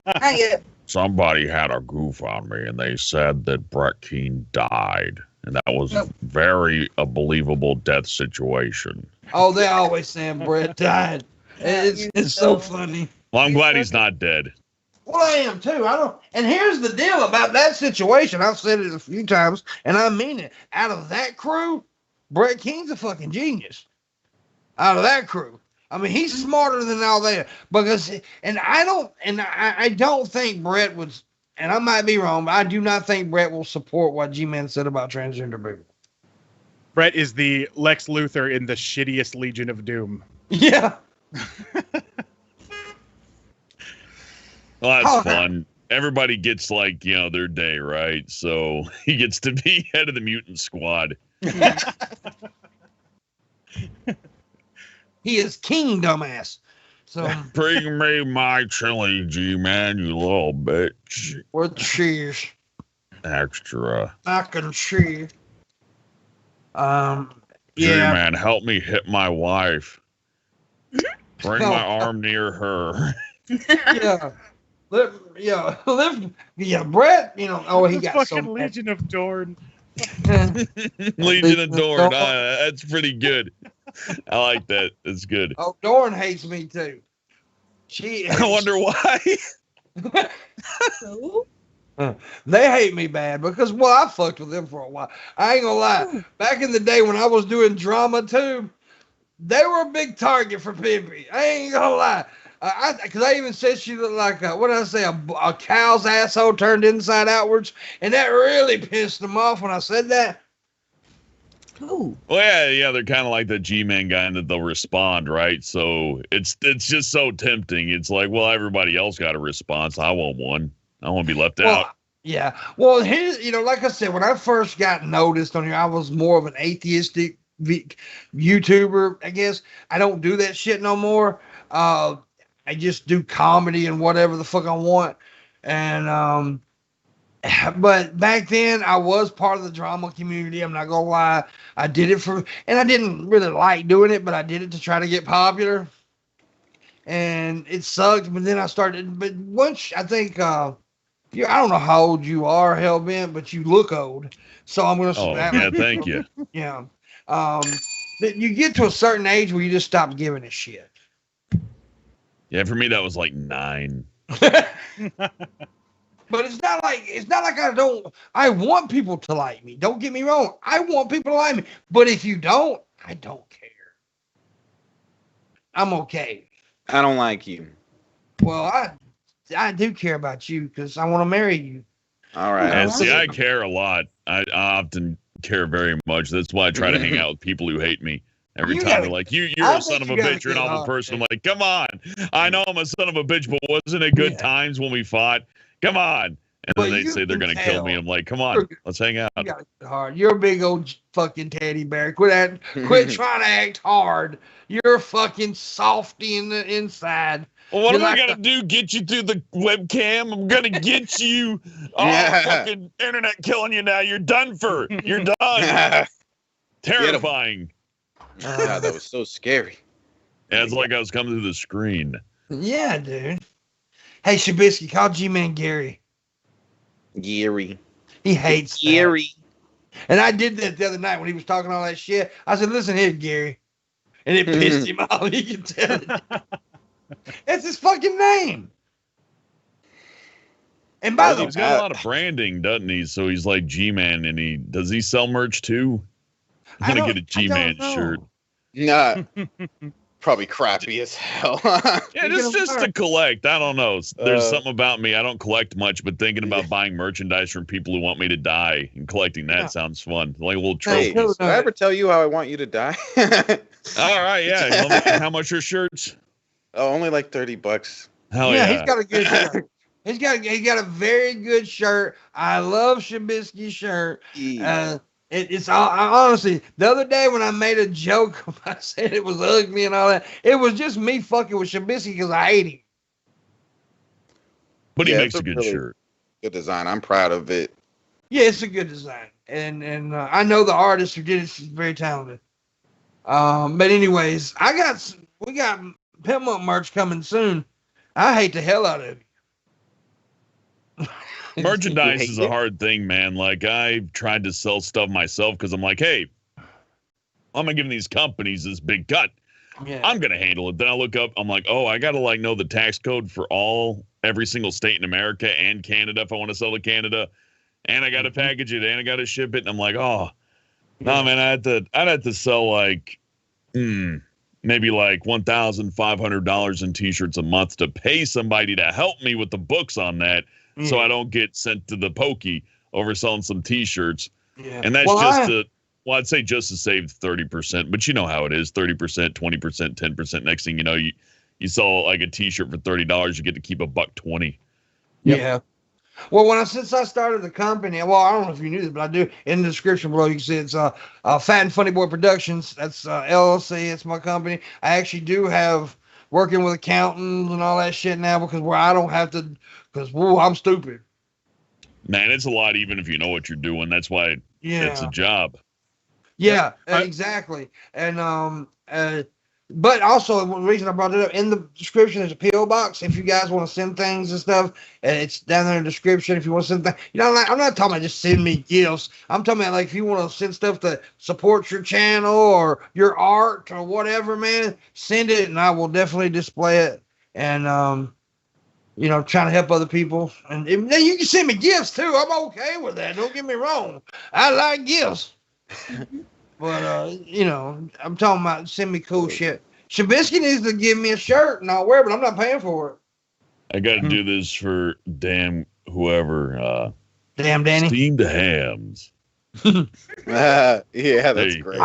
Not yet. Somebody had a goof on me, and they said that Brett Keen died. And that was very a believable death situation. Oh, they always saying Brett died. It's so funny. Well, I'm glad he's not dead. Well, I am too. And here's the deal about that situation. I've said it a few times, and I mean it. Out of that crew, Brett Keen's a fucking genius. Out of that crew, I mean, he's smarter than all that. I don't think Brett would. And I might be wrong, but I do not think Brett will support what G-Man said about transgender people. Brett is the Lex Luthor in the shittiest Legion of Doom. Yeah. Well, that's fun. Everybody gets their day, right? So he gets to be head of the mutant squad. He is king, dumbass. So bring me my chili, G-Man, you little bitch. With cheese. Extra. Mac and cheese. G-Man, help me hit my wife. Bring my arm near her. Brett, he got fucking so mad. Legion of Dorn. Legion of Dorn. That's pretty good. I like that. It's good. Oh, Dorn hates me too. I wonder why. They hate me bad because, I fucked with them for a while. I ain't gonna lie. Back in the day when I was doing drama too, they were a big target for Pimpy. I ain't gonna lie. Because I even said she looked like a cow's asshole turned inside outwards, and that really pissed them off when I said that. Ooh. Well, yeah, they're kind of like the G-Man guy, and that they'll respond, right? So it's just so tempting. It's like, well, everybody else got a response. I want one. I want to be left out. Yeah. Well, here's, like I said, when I first got noticed on here, I was more of an atheistic YouTuber, I guess. I don't do that shit no more. I just do comedy and whatever the fuck I want. And, but back then I was part of the drama community. I'm not gonna lie. I did it and I didn't really like doing it, but I did it to try to get popular. And it sucked, but then but once I think, I don't know how old you are, Hellbent, but you look old. So I'm gonna. Yeah, thank you. Yeah. You get to a certain age where you just stop giving a shit. Yeah, for me that was like 9. But it's not like I want people to like me. Don't get me wrong. I want people to like me. But if you don't, I don't care. I'm okay. I don't like you. Well, I do care about you because I want to marry you. All right. And see, I care a lot. I often care very much. That's why I try to hang out with people who hate me. Every time they're like, you're a son of a bitch, you're an awful person. I'm like, come on. I know I'm a son of a bitch, but wasn't it good times when we fought? Come on. And then they say they're going to kill me. I'm like, come on, let's hang out. You got it hard. You're a big old fucking teddy bear. Quit trying to act hard. You're a fucking softy in the inside. Well, what am I going to do? Get you through the webcam? I'm going to get you. Fucking internet killing you now. You're done for. You're done. Terrifying. God, that was so scary. Yeah, it's like I was coming through the screen. Yeah, dude. Hey, Shabisky, call G-Man Gary. Gary. He hates Gary. And I did that the other night when he was talking all that shit. I said, listen here, Gary. And it pissed him off. You can tell it. That's his fucking name. And by the way, he's got a lot of branding, doesn't he? So he's like G-Man, and does he sell merch too? I'm gonna get a G-Man shirt. Nah, probably crappy as hell. Yeah, just to collect. I don't know. There's something about me. I don't collect much, but thinking about buying merchandise from people who want me to die and collecting that sounds fun. Like little trophies. Hey, did I ever tell you how I want you to die? All right, yeah. How much are shirts? Oh, only like $30. Hell yeah. He's got a good shirt. He got a very good shirt. I love Shabisky's shirt. It's all, honestly, the other day when I made a joke, I said it was ugly and all that. It was just me fucking with Shabisky because I hate him. But he makes a good shirt. Good design. I'm proud of it. Yeah, it's a good design. And I know the artist who did it is very talented. But anyways, we got Pimpmunk merch coming soon. I hate the hell out of you. Merchandise is a hard thing, man. Like, I've tried to sell stuff myself because I'm like, hey, I'm going to give these companies this big cut. Yeah. I'm going to handle it. Then I look up, I'm like, oh, I got to know the tax code for every single state in America and Canada if I want to sell to Canada. And I got to package it and I got to ship it. And I'm like, oh, no, man, I'd have to sell maybe like $1,500 in t-shirts a month to pay somebody to help me with the books on that. So I don't get sent to the pokey over selling some t-shirts. Yeah. And that's I'd say just to save 30%, but you know how it is, 30%, 20%, 10%. Next thing you know, you sell like a t-shirt for $30, you get to keep $1.20. Yep. Yeah. Well, since I started the company, I don't know if you knew this, but I do. In the description below, you can see it's Fat and Funny Boy Productions. That's LLC. It's my company. I actually do have working with accountants and all that shit now because I don't have to, because I'm stupid. Man, it's a lot even if you know what you're doing. That's why it's a job. Yeah, exactly. And but also the reason I brought it up in the description is a PO box. If you guys want to send things and stuff, and it's down there in the description. If you want to send things, I'm not talking about just send me gifts. I'm talking about like if you want to send stuff to support your channel or your art or whatever, man, send it and I will definitely display it. And trying to help other people. And then you can send me gifts too. I'm okay with that. Don't get me wrong. I like gifts. But, I'm talking about send me cool shit. Shabisky needs to give me a shirt and I'll wear it, but I'm not paying for it. I got to do this for damn whoever. Damn Danny. Steamed hams. Yeah, that's great.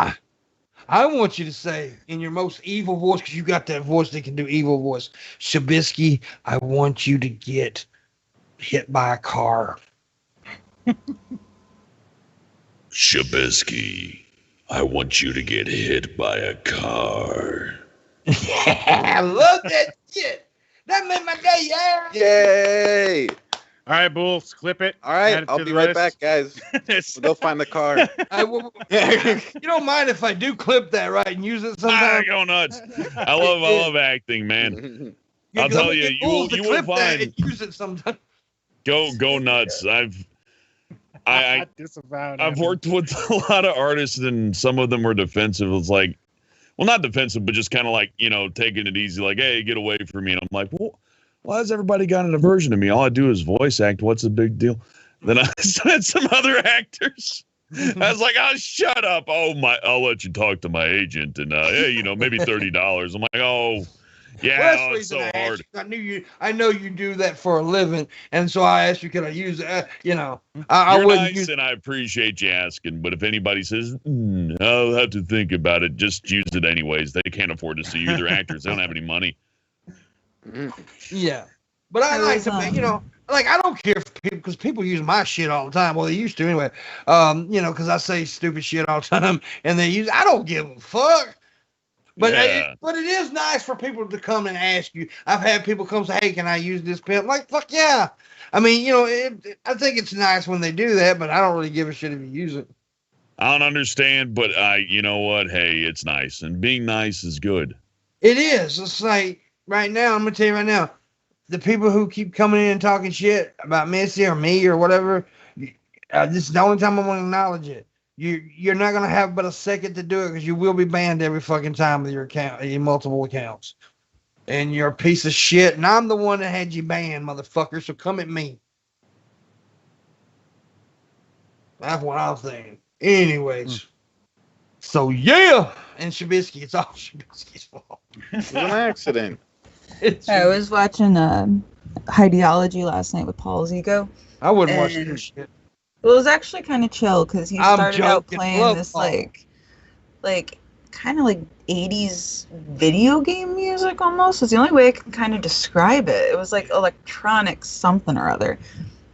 I want you to say in your most evil voice, because you got that voice that can do evil voice. Shabisky, I want you to get hit by a car. Shabisky, I want you to get hit by a car. I love that shit. That made my day, yeah. Yay! All right, Bulls, clip it. All right, I'll be right back, guys. We'll go find the car. You don't mind if I do clip that, right, and use it sometime? Go nuts. I love acting, man. I'll tell you, you will find. And use it sometime. Go nuts. I've worked with a lot of artists, and some of them were defensive. It's like, well, not defensive, but just kind of like, taking it easy, like, hey, get away from me. And I'm like, well, why has everybody got an aversion to me? All I do is voice act. What's the big deal? Then I said some other actors. I was like, oh, shut up. Oh, I'll let you talk to my agent. And, hey, maybe $30. I'm like, oh, yeah, it's so hard. I know you do that for a living. And so I asked you, can I use it? I You're wouldn't nice, and I appreciate you asking. But if anybody says, I'll have to think about it, just use it anyways. They can't afford to see you. They're actors. They don't have any money. Yeah, but I like to make, I don't care if people, because people use my shit all the time. Well, they used to anyway. Because I say stupid shit all the time, and I don't give a fuck. But but it is nice for people to come and ask you. I've had people come say, "Hey, can I use this pen?" I'm like, fuck yeah. I mean, I think it's nice when they do that, but I don't really give a shit if you use it. I don't understand, but you know what? Hey, it's nice, and being nice is good. It is. It's like right now. I'm gonna tell you right now, the people who keep coming in and talking shit about Missy or me or whatever. This is the only time I'm gonna acknowledge it. You're not gonna have but a second to do it because you will be banned every fucking time with your account, your multiple accounts, and you're a piece of shit. And I'm the one that had you banned, motherfucker. So come at me. That's what I was thinking. Anyways, so yeah, and Shabisky, it's all Shabisky's fault. It's an accident. I was watching Ideology last night with Paul's Ego. I wouldn't watch this shit. It was actually kind of chill because he started out playing this like kind of like 80s video game music almost. It's the only way I can kind of describe it. It was like electronic something or other.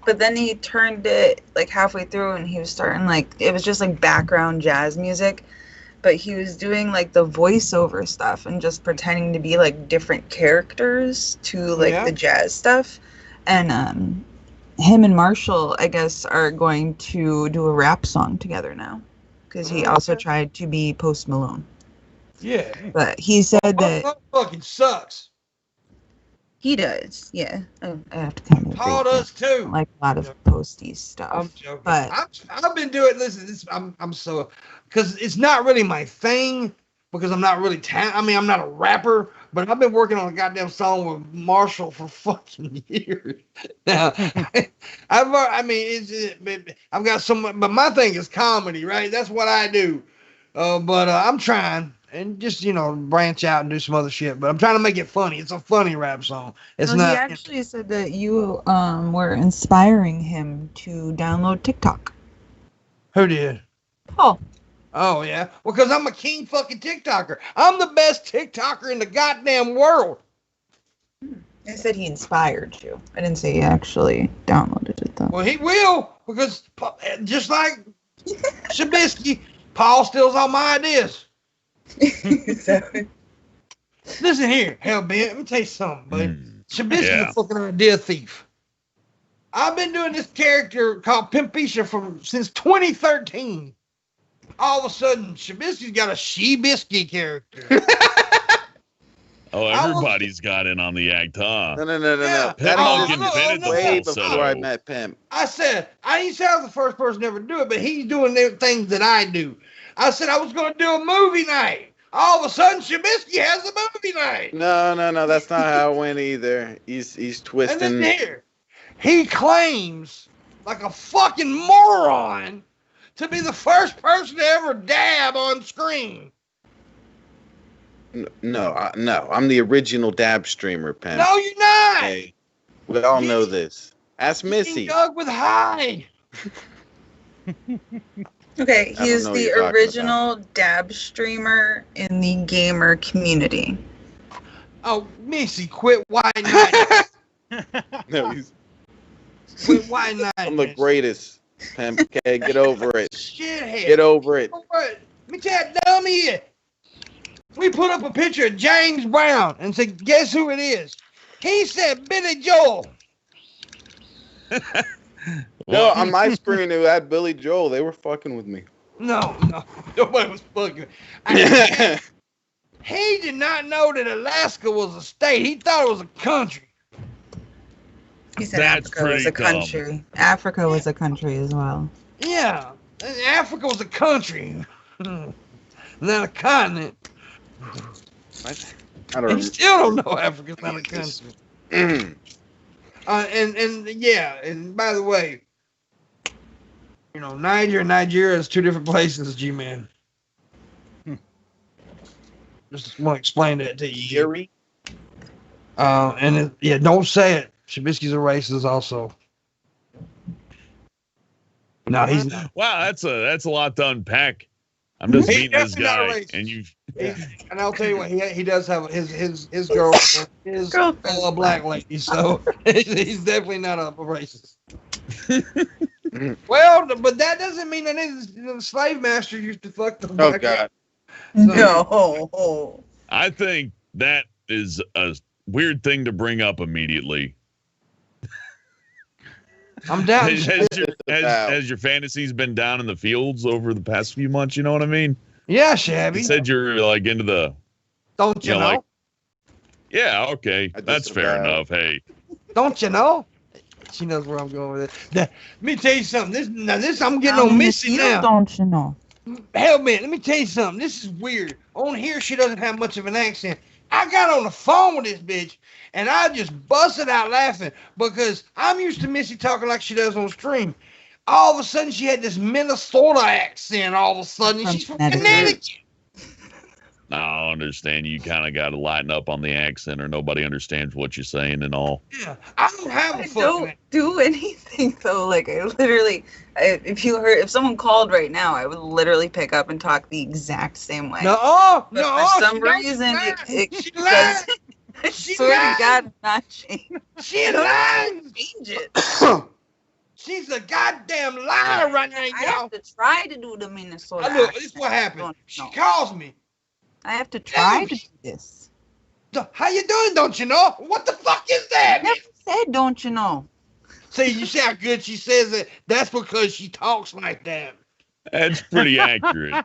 But then he turned it like halfway through and he was starting it was just like background jazz music. But he was doing like the voiceover stuff and just pretending to be like different characters to the jazz stuff. And him and Marshall, I guess, are going to do a rap song together now. Because he also tried to be Post Malone. Yeah. But he said that fucking sucks. He does, yeah. I have to kind of Paul does too. Like a lot of posty stuff. I'm joking. But I've been doing I'm so because it's not really my thing because I'm not really I'm not a rapper, but I've been working on a goddamn song with Marshall for fucking years. Now, I've got some, but my thing is comedy, right? That's what I do. But I'm trying and just branch out and do some other shit. But I'm trying to make it funny. It's a funny rap song. It's not. He actually said that you were inspiring him to download TikTok. Who did? Paul. Oh yeah, well, because I'm a king fucking TikToker. I'm the best TikToker in the goddamn world. I said he inspired you. I didn't say he actually downloaded it though. Well, he will because just like Shabisky, Paul steals all my ideas. Listen here, Hellbent. Let me tell you something, buddy. Shabisky's a fucking idea thief. I've been doing this character called Pimpmunk since 2013. All of a sudden, Shabisky's got a Shabisky character. Oh, everybody's got in on the act, huh? No. Yeah. Pimpmunk no, invented the Way falsetto. before I met Pimp. I said, I didn't say I was the first person to ever do it, but he's doing the things that I do. I said I was going to do a movie night. All of a sudden, Shabisky has a movie night. No. That's not how it went either. He's twisting. And then here, he claims, like a fucking moron, to be the first person to ever dab on screen. No. I'm the original dab streamer, Pimp. No, you're not. Hey, we all know this. Ask Missy. Dug with high. Okay, I he don't is know what the you're talking original dab streamer in the gamer community. Oh, Missy, quit whining. No, Quit whining. I'm the greatest, Pimp. Okay, get over it. Shithead. Get over it. Let me tell you, dummy here. We put up a picture of James Brown and said, guess who it is? He said Billy Joel. No, on my screen it had Billy Joel. They were fucking with me. No, nobody was fucking. He did not know that Alaska was a state. He thought it was a country. He said That's Africa was a pretty dumb. country. Africa was a country as well. Yeah, Africa was a country, not a continent. What? I don't You know. still don't know Africa's not a country. And yeah, and by the way, you know, Niger and Nigeria is two different places, G-Man. Just want to explain that to you. Jerry? Yeah, don't say it. Shabisky's a racist also. No, he's not. Wow, that's a lot to unpack. I'm just He's meeting this definitely not guy, racist. and you. And I'll tell you what, he does have his girlfriend is a black lady, so he's definitely not a racist. Well, but that doesn't mean that the slave master used to fuck the Oh black God. No. I think that is a weird thing to bring up immediately. I'm down. Has your fantasies been down in the fields over the past few months? You know what I mean? Yeah, Shabby. You said you're like into the. Don't you know? Like, yeah, okay, I just that's fair about- enough. Hey, Don't you know? She knows where I'm going with it. Let me tell you something. This I'm getting on Missy now. Don't you know? Hell, man, let me tell you something. This is weird. On here, she doesn't have much of an accent. I got on the phone with this bitch, and I just busted out laughing because I'm used to Missy talking like she does on stream. All of a sudden, she had this Minnesota accent. All of a sudden, she's from Connecticut. I understand. You kind of got to lighten up on the accent, or nobody understands what you're saying and all. Yeah, I don't have a I fucking don't do anything though. Like I literally, if someone called right now, I would literally pick up and talk the exact same way. No, But no. for some she don't. reason, She it lied. does. I She swear lied. to God, not change. She lies. Change it. She's a goddamn liar right now, I y'all. have to try to do the Minnesota. Look, this is accent. what happened. Don't She know. calls me. I have to try to do this. How you doing? Don't you know? What the fuck is that? I never said, don't you know? See, you see how good she says it? That's because she talks like that. That's pretty accurate.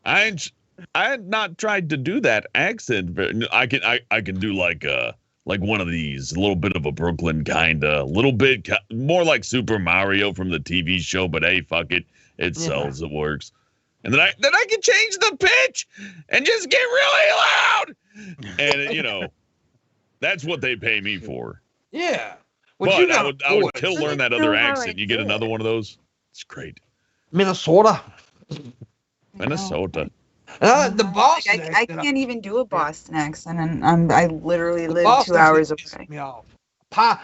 I had not tried to do that accent, but I can do like one of these, a little bit of a Brooklyn kinda, a little bit more like Super Mario from the TV show. But hey, fuck it, it sells, it works. And then I can change the pitch and just get really loud. And you know, that's what they pay me for. Yeah. But you I got would a kill voice. learn that know other how I accent. You get do another it. one of those. It's great. Minnesota. Minnesota. The Boston. I can't even do a Boston accent, and I literally live Boston 2 hours pisses away. me off. Pa.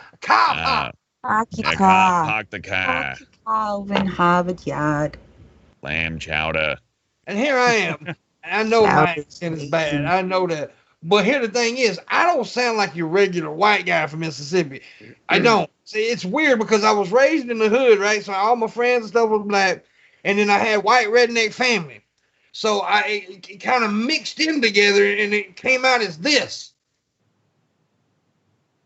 Hockey Yeah, car, park the car. Calvin, Harvard Yard. Lamb chowder. And here I am. I know my accent is bad. I know that. But here the thing is, I don't sound like your regular white guy from Mississippi. I don't. See, it's weird because I was raised in the hood, right? So all my friends and stuff was black. And then I had white redneck family. So it kind of mixed in together and it came out as this.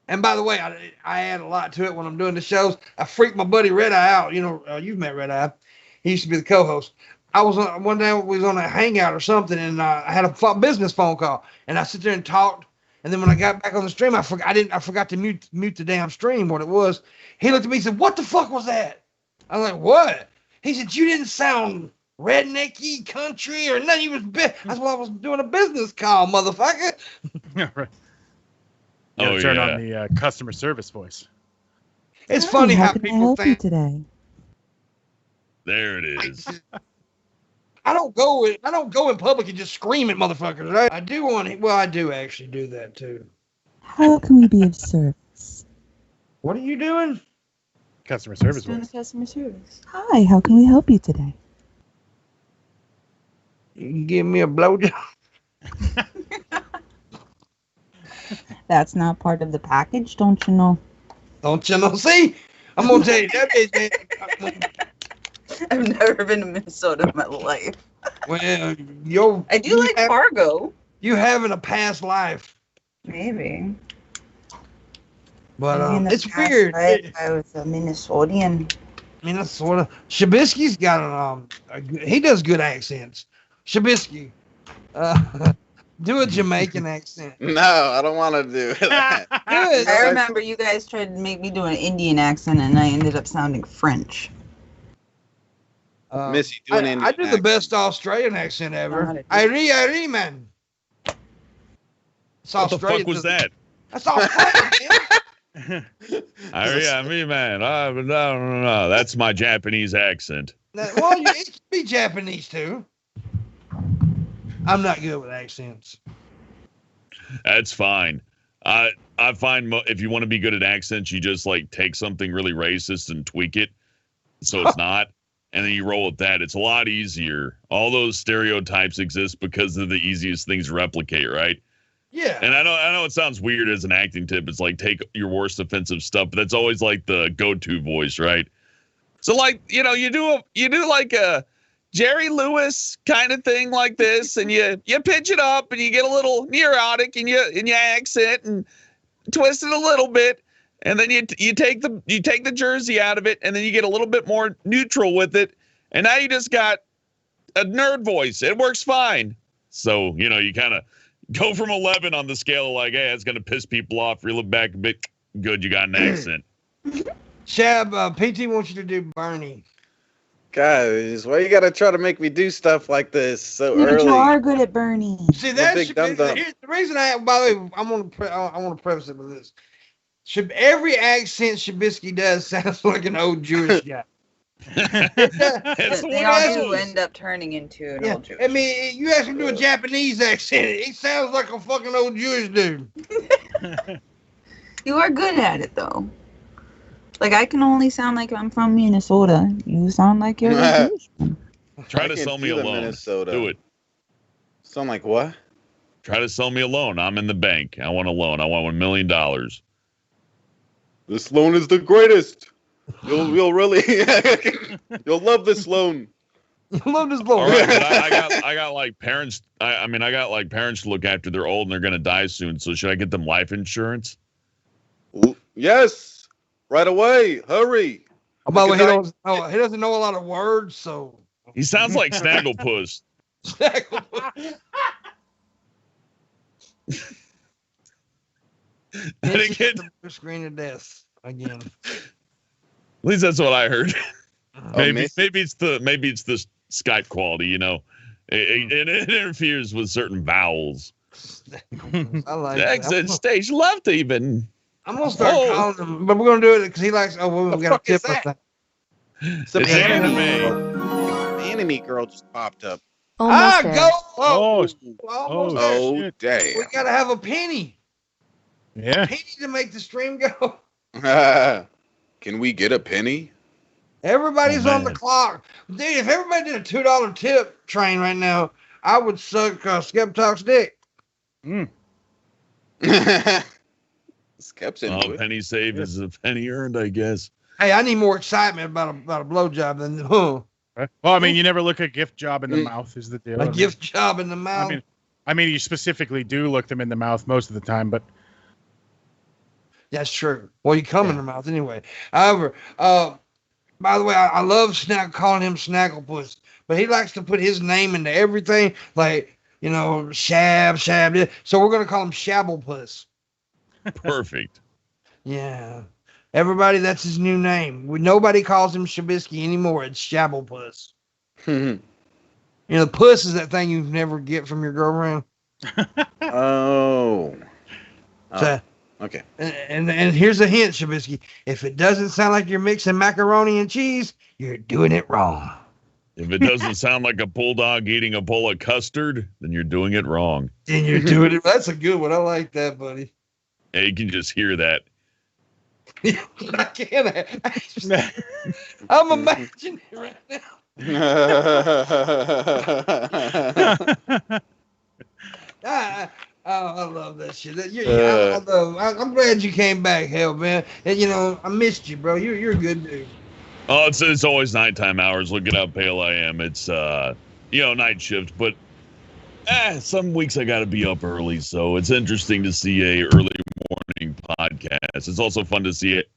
And by the way, I add a lot to it when I'm doing the shows. I freak my buddy Red Eye out. You know, you've met Red Eye. He used to be the co-host. I was on one day we was on a hangout or something, and I had a business phone call, and I sit there and talked, and then when I got back on the stream, I forgot to mute the damn stream. What it was, he looked at me and said, "What the fuck was that?" I was like, "What?" He said, "You didn't sound rednecky, country, or nothing. You was that's why I was doing a business call, motherfucker." Yeah, right. Turn on the customer service voice. It's funny how can I people help you think. today. There it is. I don't go in public and just scream at motherfuckers, right? I do actually do that too. How can we be of service? What are you doing? Customer service Doing the voice. customer service. Hi, how can we help you today? You can give me a blowjob. That's not part of the package, don't you know? Don't you know? See, I'm gonna tell you that is, man. I've never been to Minnesota in my life. Well, I do like Fargo. You having a past life, Maybe. but In the it's past weird. life, I was a Minnesotan. Minnesota. Shabisky's got he does good accents. Shabisky, do a Jamaican accent. No, I don't want to do that. Good. I remember you guys tried to make me do an Indian accent, and I ended up sounding French. Missy, do an I Indian do the accent. best Australian accent Know how ever. to do Irie, man. It's What the Australian. fuck was that? That's Australian, man. Man. No. That's my Japanese accent. Well, it can be Japanese too. I'm not good with accents. That's fine. I find if you want to be good at accents, you just like take something really racist and tweak it so it's not, and then you roll with that. It's a lot easier. All those stereotypes exist because they're the easiest things to replicate, right? Yeah. And I know it sounds weird as an acting tip. It's like take your worst offensive stuff, but that's always like the go-to voice, right? So like, you do like a Jerry Lewis kind of thing like this, and you pitch it up and you get a little neurotic in your accent and twist it a little bit, and then you take the Jersey out of it, and then you get a little bit more neutral with it, and now you just got a nerd voice. It works fine. So you kind of go from 11 on the scale, like, hey, it's gonna piss people off. Reel it back a bit. Good, you got an accent. Shab, PT wants you to do Bernie. Guys, why you gotta try to make me do stuff like this so Yeah, but early? you are good at Bernie. See, that big should be, dum-dum. here's the reason by the way, I want to preface it with this. Every accent Shabisky does sounds like an old Jewish guy. It's They one all of do those. end up turning into an Yeah, old Jewish. I mean, you ask him to do a Japanese accent, he sounds like a fucking old Jewish dude. You are good at it, though. Like, I can only sound like I'm from Minnesota. You sound like you're a Jewish one. Try I to can sell me do a the loan. Minnesota. Do it. Sound like what? Try to sell me a loan. I'm in the bank. I want a loan. I want $1 million. This loan is the greatest. You'll really you'll love this loan. I love this All boy. right, but I got like parents. I got like parents to look after. They're old and they're gonna die soon. So should I get them life insurance? Yes, right away. Hurry. Oh, by the way, Because he doesn't know a lot of words, so. He sounds like Snagglepuss. I didn't get. the screen of death again. At least that's what I heard. Maybe Missy. it's the Skype quality. It interferes with certain vowels. I like Exit that. stage left even. I'm gonna start Oh. calling him, but we're gonna do it because he likes. Oh, well, we got a fuck is tip. that? It's Some anime. anime girl just popped up. Almost there. Go! Oh, Almost oh, there. Oh shit. damn. We gotta have a penny. Yeah. Penny to make the stream go. Can we get a penny? Everybody's Oh, on the man. clock. Dude, if everybody did a $2 tip train right now, I would suck Skeptalk's dick. Skep's Oh, into it. penny saved is a penny earned, I guess. Hey, I need more excitement about a blowjob than Well, I mean, you never look a gift job in the mouth is the deal. a gift job in the mouth. I mean, you specifically do look them in the mouth most of the time, but That's true. Well, you come in the mouth anyway. However, By the way, I love calling him Snagglepuss, but he likes to put his name into everything, like, Shab. So we're going to call him Shabblepuss. Perfect. Yeah. Everybody, that's his new name. Nobody calls him Shabisky anymore. It's Shabblepuss. Puss is that thing you never get from your girlfriend. Oh. So, Okay. And here's a hint, Shabisky. If it doesn't sound like you're mixing macaroni and cheese, you're doing it wrong. If it doesn't sound like a bulldog eating a bowl of custard, then you're doing it wrong. Then you're doing it. That's a good one. I like that, buddy. Yeah, you can just hear that. I can't. I'm imagining it right now. I love that shit. I'm glad you came back, hell, man. And I missed you, bro. You're a good dude. Oh, it's always nighttime hours. Look at how pale I am. It's night shift, but some weeks I got to be up early, so it's interesting to see a early morning podcast. It's also fun to see it.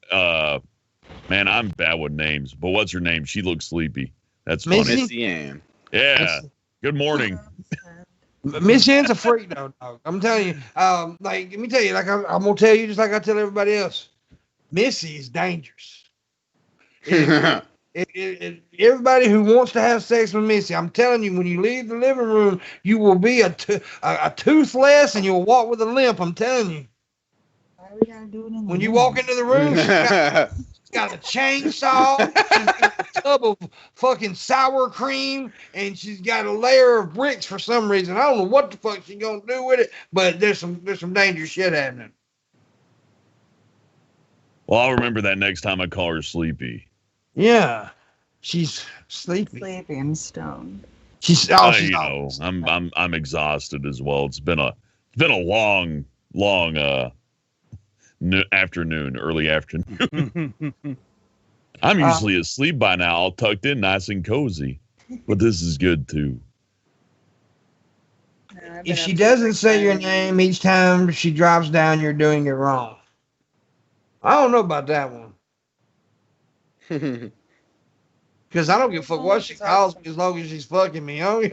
Man, I'm bad with names, but what's her name? She looks sleepy. That's funny. MissyAnn. Yeah. Good morning. MissyAnn's a freak, though, dog. I'm telling you. Let me tell you, like I'm gonna tell you, just like I tell everybody else. Missy is dangerous. Everybody who wants to have sex with Missy, I'm telling you, when you leave the living room, you will be a tooth less, and you'll walk with a limp. I'm telling you. Why we gotta do it when you walk into the room, she's got a chainsaw, she's got a tub of fucking sour cream, and she's got a layer of bricks for some reason. I don't know what the fuck she's gonna do with it, but there's some dangerous shit happening. Well, I'll remember that next time I call her sleepy. Yeah, she's sleepy. Sleepy and stoned. I'm exhausted as well. It's been a long early afternoon. I'm usually asleep by now, all tucked in, nice and cozy. But this is good too. If she doesn't say your name each time she drops down, you're doing it wrong. I don't know about that one. Because I don't give a fuck what she calls me as long as she's fucking me. You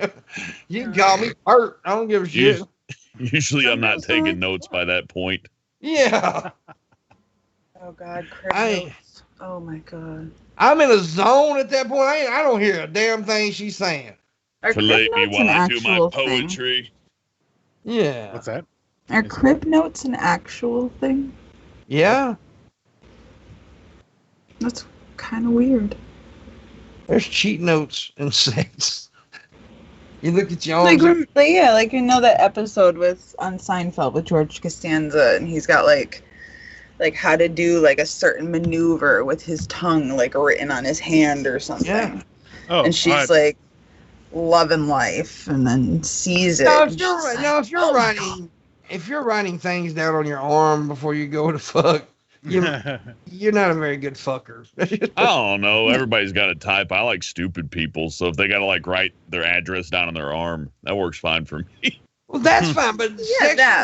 can call me Bert. I don't give a shit. Usually I'm not taking notes by that point. Yeah. Oh, God. Notes. Oh, my God. I'm in a zone at that point. I don't hear a damn thing she's saying. Fillet me while I do my poetry. Thing? Yeah. What's that? Are crib notes an actual thing? Yeah. That's kind of weird. There's cheat notes and sex. You look at your own. Like that episode on Seinfeld with George Costanza, and he's got like how to do like a certain maneuver with his tongue, like written on his hand or something. Yeah. Oh, and she's like loving life, and then sees it. If you're writing things down on your arm before you go to fuck, you're not a very good fucker. I don't know. Everybody's got to type. I like stupid people, so if they got to like write their address down on their arm, that works fine for me. Well, that's fine, but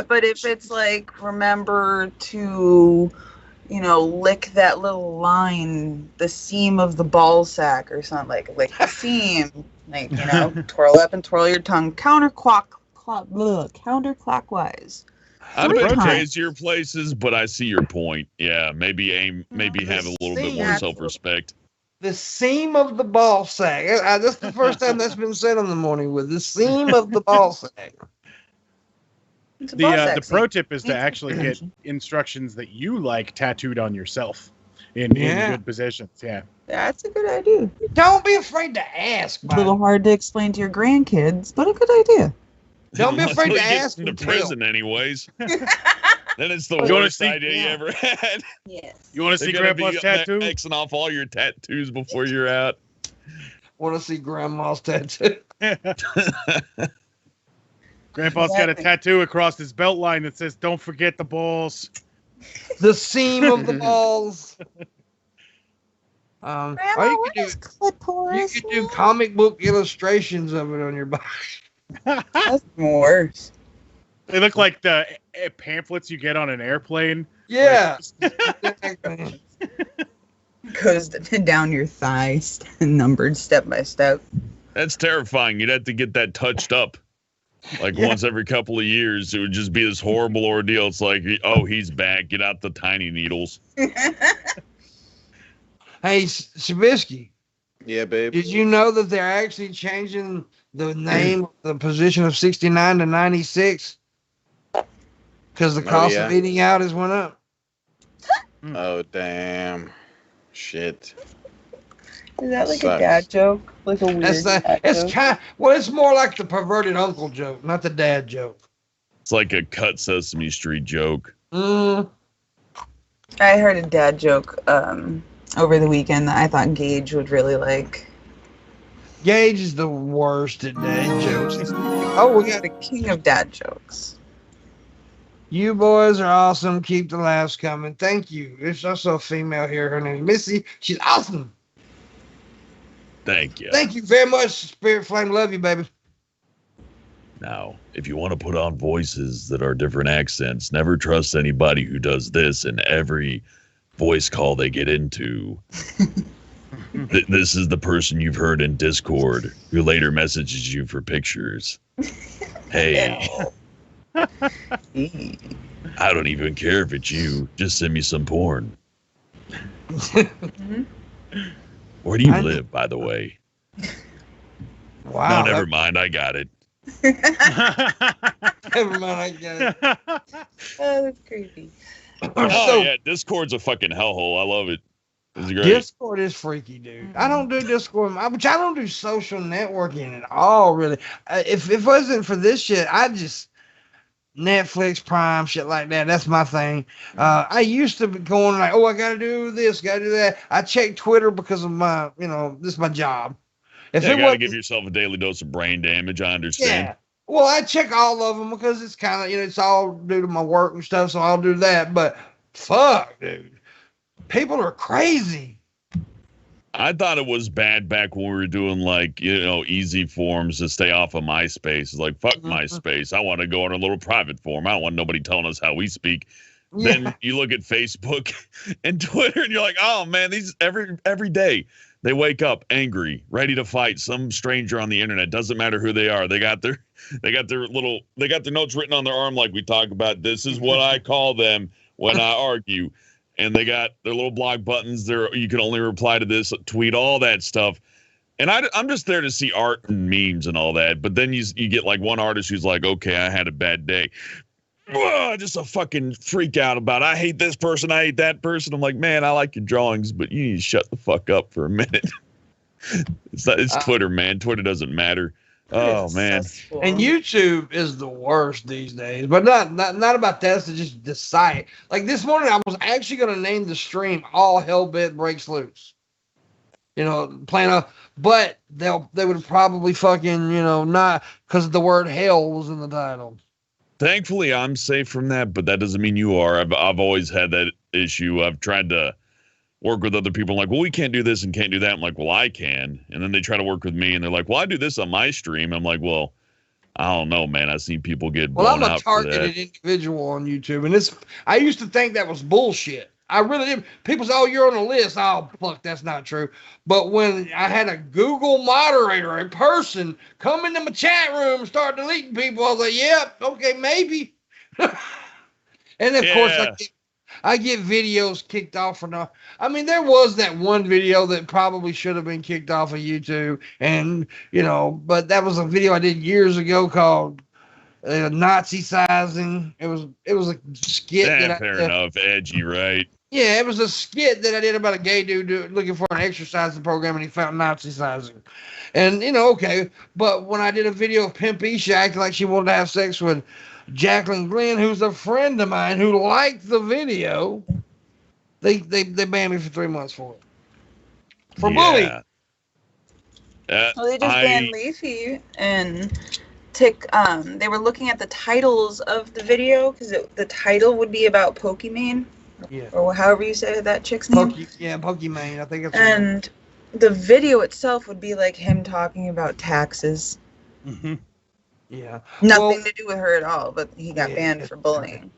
But if it's like remember to, lick that little line, the seam of the ball sack or something, like lick the seam, twirl up and twirl your tongue counterclockwise. I've been to crazier places, but I see your point. Yeah, maybe have a little bit more self-respect. The seam of the ball sack. That's the first time that's been said on the morning with the seam of the ball sack. The pro tip is to actually get instructions that you like tattooed on yourself in good positions. Yeah. That's a good idea. Don't be afraid to ask. A little hard to explain to your grandkids, but a good idea. Don't be afraid to ask. To prison, anyways. Then it's the worst idea you ever had. Yes. You want to see Grandpa's tattoo? Xing off all your tattoos before you're out. Want to see Grandma's tattoo? Grandpa's got a tattoo across his belt line that says, "Don't forget the balls." The seam of the balls. Grandma, you could do comic book illustrations of it on your body. That's worse. They look like the pamphlets you get on an airplane. Yeah. Goes down your thighs, numbered step by step. That's terrifying. You'd have to get that touched up. Like once every couple of years, it would just be this horrible ordeal. It's like, oh, he's back. Get out the tiny needles. Hey, Shabisky. Yeah, babe. Did you know that they're actually changing the name, the position of 69 to 96? Because the cost of eating out has went up. Oh, damn. Shit. Is that like a dad joke? Like a weird it's kind. Well, it's more like the perverted uncle joke, not the dad joke. It's like a cut Sesame Street joke. I heard a dad joke over the weekend that I thought Gage would really like. Gage is the worst at dad jokes. Oh, we got a king of dad jokes. You boys are awesome. Keep the laughs coming. Thank you. There's also a female here. Her name is Missy. She's awesome. Thank you. Thank you very much, Spirit Flame. Love you, baby. Now, if you want to put on voices that are different accents, never trust anybody who does this in every voice call they get into. This is the person you've heard in Discord who later messages you for pictures. Hey. I don't even care if it's you. Just send me some porn. Where do you live, by the way? Wow. No, never mind. I got it. Never mind, I got it. Oh, that's creepy. Yeah, Discord's a fucking hellhole. I love it. It's great. Discord is freaky, dude. I don't do Discord, which I don't do social networking at all, really. If it wasn't for this shit, I'd just Netflix, Prime, shit like that. That's my thing. I used to be going like, oh, I got to do this, got to do that. I check Twitter because of my, this is my job. If you got to give yourself a daily dose of brain damage. I understand. Yeah. Well, I check all of them because it's kind of, it's all due to my work and stuff, so I'll do that. But fuck, dude. People are crazy. I thought it was bad back when we were doing like, easy forms to stay off of MySpace. It's like, fuck MySpace. I want to go on a little private forum. I don't want nobody telling us how we speak. Yeah. Then you look at Facebook and Twitter and you're like, oh man, these every day they wake up angry, ready to fight some stranger on the internet. Doesn't matter who they are. They got their notes written on their arm. Like we talk about, this is what I call them when I argue. And they got their little blog buttons there. You can only reply to this, tweet, all that stuff. And I'm just there to see art and memes and all that. But then you get like one artist who's like, okay, I had a bad day. Just a fucking freak out about, I hate this person, I hate that person. I'm like, man, I like your drawings, but you need to shut the fuck up for a minute. It's Twitter, man. Twitter doesn't matter. Oh man. And YouTube is the worst these days, but not about that. It's just the site. Like this morning, I was actually going to name the stream "All Hell Breaks Loose." But they would probably fucking not, because the word hell was in the title. Thankfully, I'm safe from that, but that doesn't mean you are. I've always had that issue. I've tried to work with other people like, well, we can't do this and can't do that. I'm like, well, I can. And then they try to work with me and they're like, well, I do this on my stream. I'm like, well, I don't know, man. I've seen people get blown out. Well, I'm a targeted individual on YouTube. And I used to think that was bullshit. I really did. People say, oh, you're on a list. Oh, fuck, that's not true. But when I had a Google moderator, a person come into my chat room and start deleting people, I was like, yeah, okay, maybe. And of course, I get videos kicked off for no. I mean, there was that one video that probably should have been kicked off of YouTube, and but that was a video I did years ago called Nazi sizing. It was a skit. Fair enough, edgy, right? Yeah, it was a skit that I did about a gay dude looking for an exercising program, and he found Nazi sizing. And okay, but when I did a video of Pimp Isha acting like she wanted to have sex with Jacqueline Glenn, who's a friend of mine who liked the video, they banned me for 3 months for it. For bullying. Well, they just banned Leafy and they were looking at the titles of the video because the title would be about Pokimane. Yeah. Or however you say that chick's name. Pokimane, I think it's. And the video itself would be like him talking about taxes. Mm-hmm. Yeah. Nothing to do with her at all, but he got banned for bullying.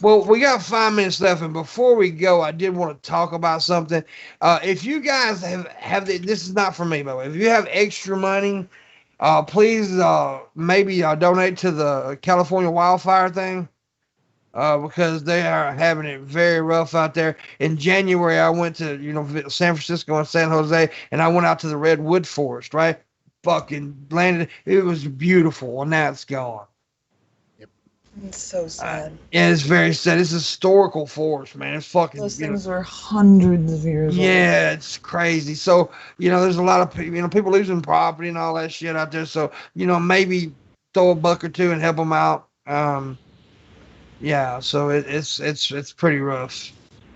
Well, we got 5 minutes left, and before we go, I did want to talk about something. If you guys this is not for me, by the way. If you have extra money, please maybe donate to the California wildfire thing. Because they are having it very rough out there. In January, I went to San Francisco and San Jose, and I went out to the redwood forest. Right, fucking landed. It was beautiful, and now it's gone. It's so sad. Yeah, it's very sad. It's a historical forest, man. It's fucking. Those things were hundreds of years old. Yeah, it's crazy. So there's a lot of people losing property and all that shit out there. So maybe throw a buck or two and help them out. Yeah, so it's pretty rough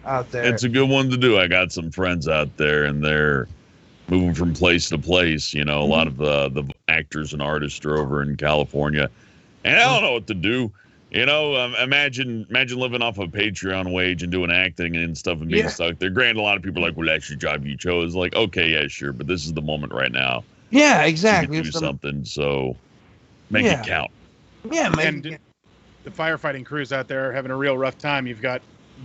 out there. It's a good one to do. I got some friends out there, and they're moving from place to place. A lot of the actors and artists are over in California, and I don't know what to do. Imagine living off a Patreon wage and doing acting and stuff and being stuck there. Granted, a lot of people are like, well, that's your job you chose. Like, okay, yeah, sure, but this is the moment right now. Yeah, exactly. Do something, so make it count. Yeah, man. The firefighting crews out there are having a real rough time. You've got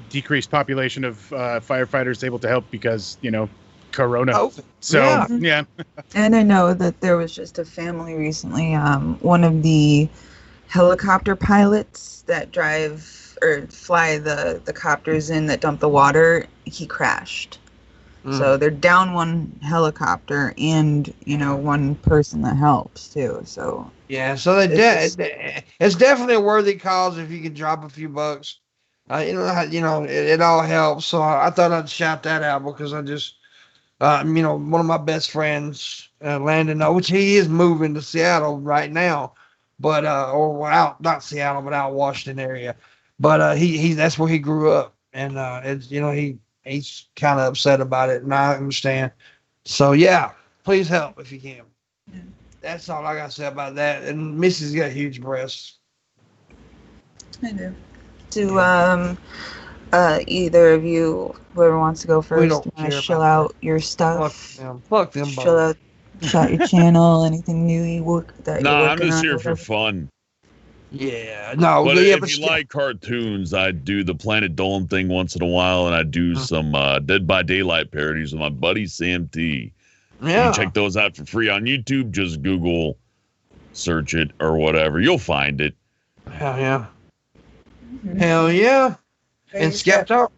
decreased population of firefighters able to help because, Corona. Oh, so, yeah. And I know that there was just a family recently. One of the helicopter pilots that drive or fly the copters in that dump the water, he crashed. So they're down one helicopter and, one person that helps too. So yeah, so it's definitely a worthy cause if you can drop a few bucks. It all helps. So I thought I'd shout that out because I just, one of my best friends, Landon, which he is moving to Seattle right now, but not Seattle, but out Washington area. But he that's where he grew up, and he's kind of upset about it, and I understand. So yeah, please help if you can. That's all I got to say about that. And Missy's got huge breasts. I do. Do either of you, whoever wants to go first, show out your stuff? Fuck them both. Shout out your channel, anything new you work that you're working on. I'm just here for fun. Yeah, no. But if you like cartoons, I do the Planet Dolan thing once in a while, and I do some Dead by Daylight parodies with my buddy Sam T. Yeah. You can check those out for free on YouTube. Just Google, search it, or whatever. You'll find it. Hell yeah. Hell yeah. And Skepto?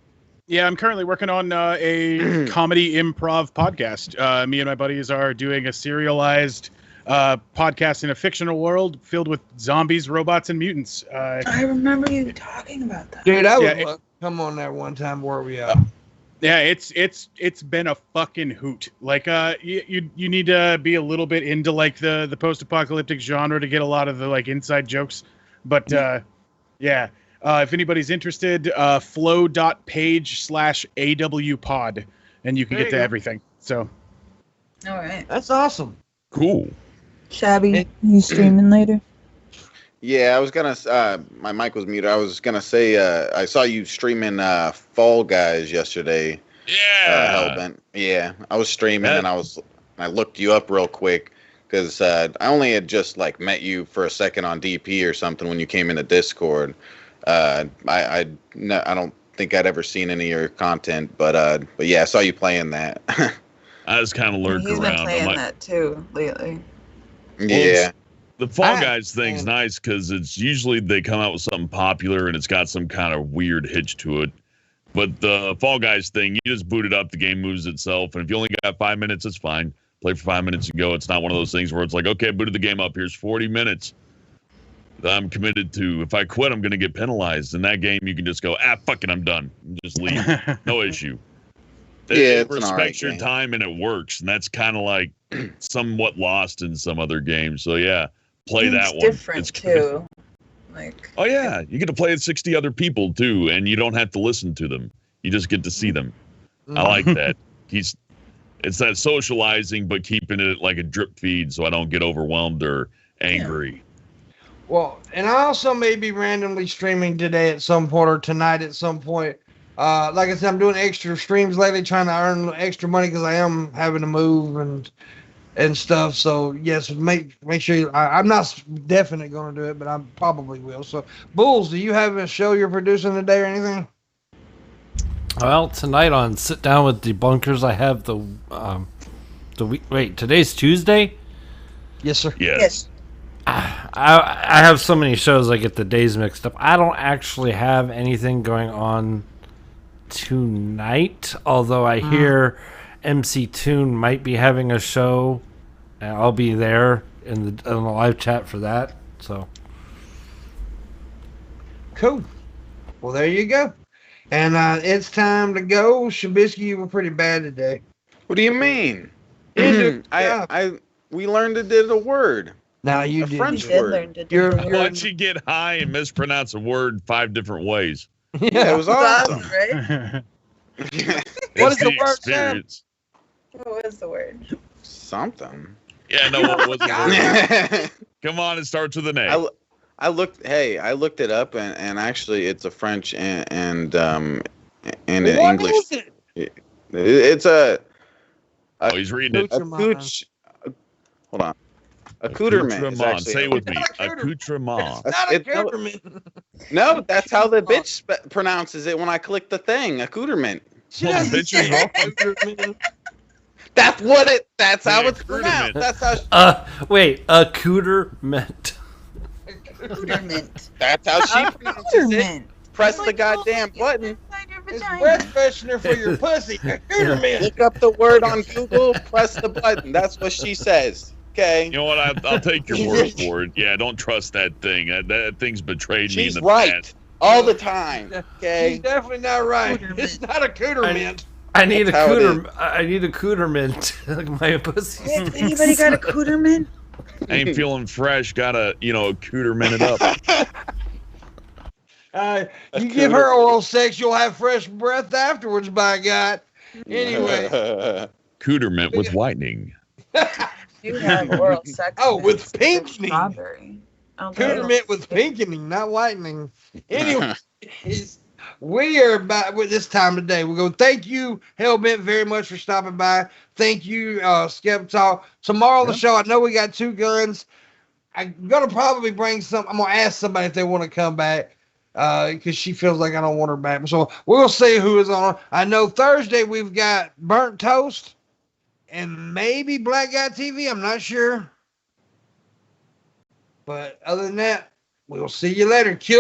Yeah, I'm currently working on a comedy improv podcast. Me and my buddies are doing a serialized podcast in a fictional world filled with zombies, robots, and mutants. I remember you talking about that. Dude, I would come on that one time. Where we at? Yeah, it's been a fucking hoot. Like, you need to be a little bit into like the post-apocalyptic genre to get a lot of the like inside jokes. But yeah. If anybody's interested, flow.page/awpod, and you can get to everything. So, all right, that's awesome. Cool. Shabby, you streaming later? Yeah, I was gonna. My mic was muted. I was gonna say I saw you streaming Fall Guys yesterday. Yeah. Hellbent. Yeah, I was streaming and I looked you up real quick because I only had just like met you for a second on DP or something when you came into Discord. I don't think I'd ever seen any of your content, but yeah, I saw you playing that. I just kind of lurk around. He's been playing that too lately. Yeah. The Fall Guys thing's nice because it's usually they come out with something popular and it's got some kind of weird hitch to it. But the Fall Guys thing, you just boot it up, the game moves itself, and if you only got 5 minutes, it's fine. Play for 5 minutes and go. It's not one of those things where it's like, okay, I booted the game up. Here's 40 minutes. I'm committed to. If I quit, I'm going to get penalized. In that game, you can just go, fuck it, I'm done. Just leave. No issue. It respects your time and it works. And that's kind of like somewhat lost in some other games. So yeah, play that one. Different too. Like. Oh yeah, you get to play with 60 other people too, and you don't have to listen to them. You just get to see them. I like that. It's that socializing, but keeping it like a drip feed, so I don't get overwhelmed or angry. Yeah. Well, and I also may be randomly streaming today at some point or tonight at some point. Like I said, I'm doing extra streams lately, trying to earn extra money because I am having to move and and stuff. So yes, make sure I'm not definitely going to do it, but I probably will. So Bulls, do you have a show you're producing today or anything? Well, tonight on Sit Down with Debunkers, I have the week. Wait, today's Tuesday. Yes, sir. Yes. I have so many shows I get the days mixed up. I don't actually have anything going on tonight, although I hear MC Toon might be having a show, and I'll be there in the live chat for that. So cool. Well, there you go. And it's time to go. Shabisky, you were pretty bad today. What do you mean? We learned to do the word. Now you a did. French Did word. learn to do the word. Why'd you get high and mispronounce a word 5 different ways? Yeah, it was awesome. Right? What is the word, experience? What was the word? Something. Yeah, no, what was the word? Come on, it starts with an A. I looked it up, and actually it's a French and an English. Is it? It's He's reading it. Hold on. Accoutrement. Is actually Say it with me. Accoutrement. Not accoutrement. No, that's how the bitch pronounces it when I click the thing. Accoutrement. Well, the bitch is wrong. That's how it's pronounced. That's how. Wait, accoutrement. Accoutrement. That's how she pronounces it. Press the goddamn button. It's breath freshener for your pussy. Accoutrement. Look up the word on Google. Press the button. That's what she says. Okay. You know what? I'll take your word for it. Yeah, don't trust that thing. That thing's betrayed me in She's the right past. all the time. Okay. She's definitely not right. It's not accoutrement. I need That's how it is. I need accoutrement. Like my pussy. Anybody got accoutrement? Ain't feeling fresh. Gotta, accoutrement it up. You give her oral sex, you'll have fresh breath afterwards, by God. Anyway. Accoutrement with whitening. You have oral sex. Oh, with pinkening. Strawberry. Accoutrement with pinkening, not whitening. Anyway, we are about with this time today. We're going to thank you, Hellbent, very much for stopping by. Thank you, Skeptalk. Tomorrow on the show, I know we got 2 guns. I'm going to probably bring some. I'm going to ask somebody if they want to come back because she feels like I don't want her back. So we'll see who is on. I know Thursday we've got Burnt Toast and maybe Black Guy TV. I'm not sure. But other than that, we'll see you later. Kill